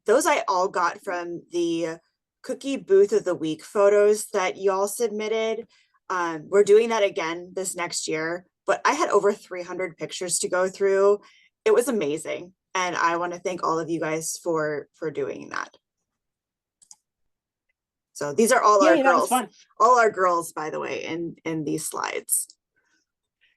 those I all got from the cookie booth of the week photos that y'all submitted. We're doing that again this next year, but I had over 300 pictures to go through. It was amazing, and I want to thank all of you guys for doing that. So these are all our Yay, that was girls, fun. all our girls, by the way, in these slides.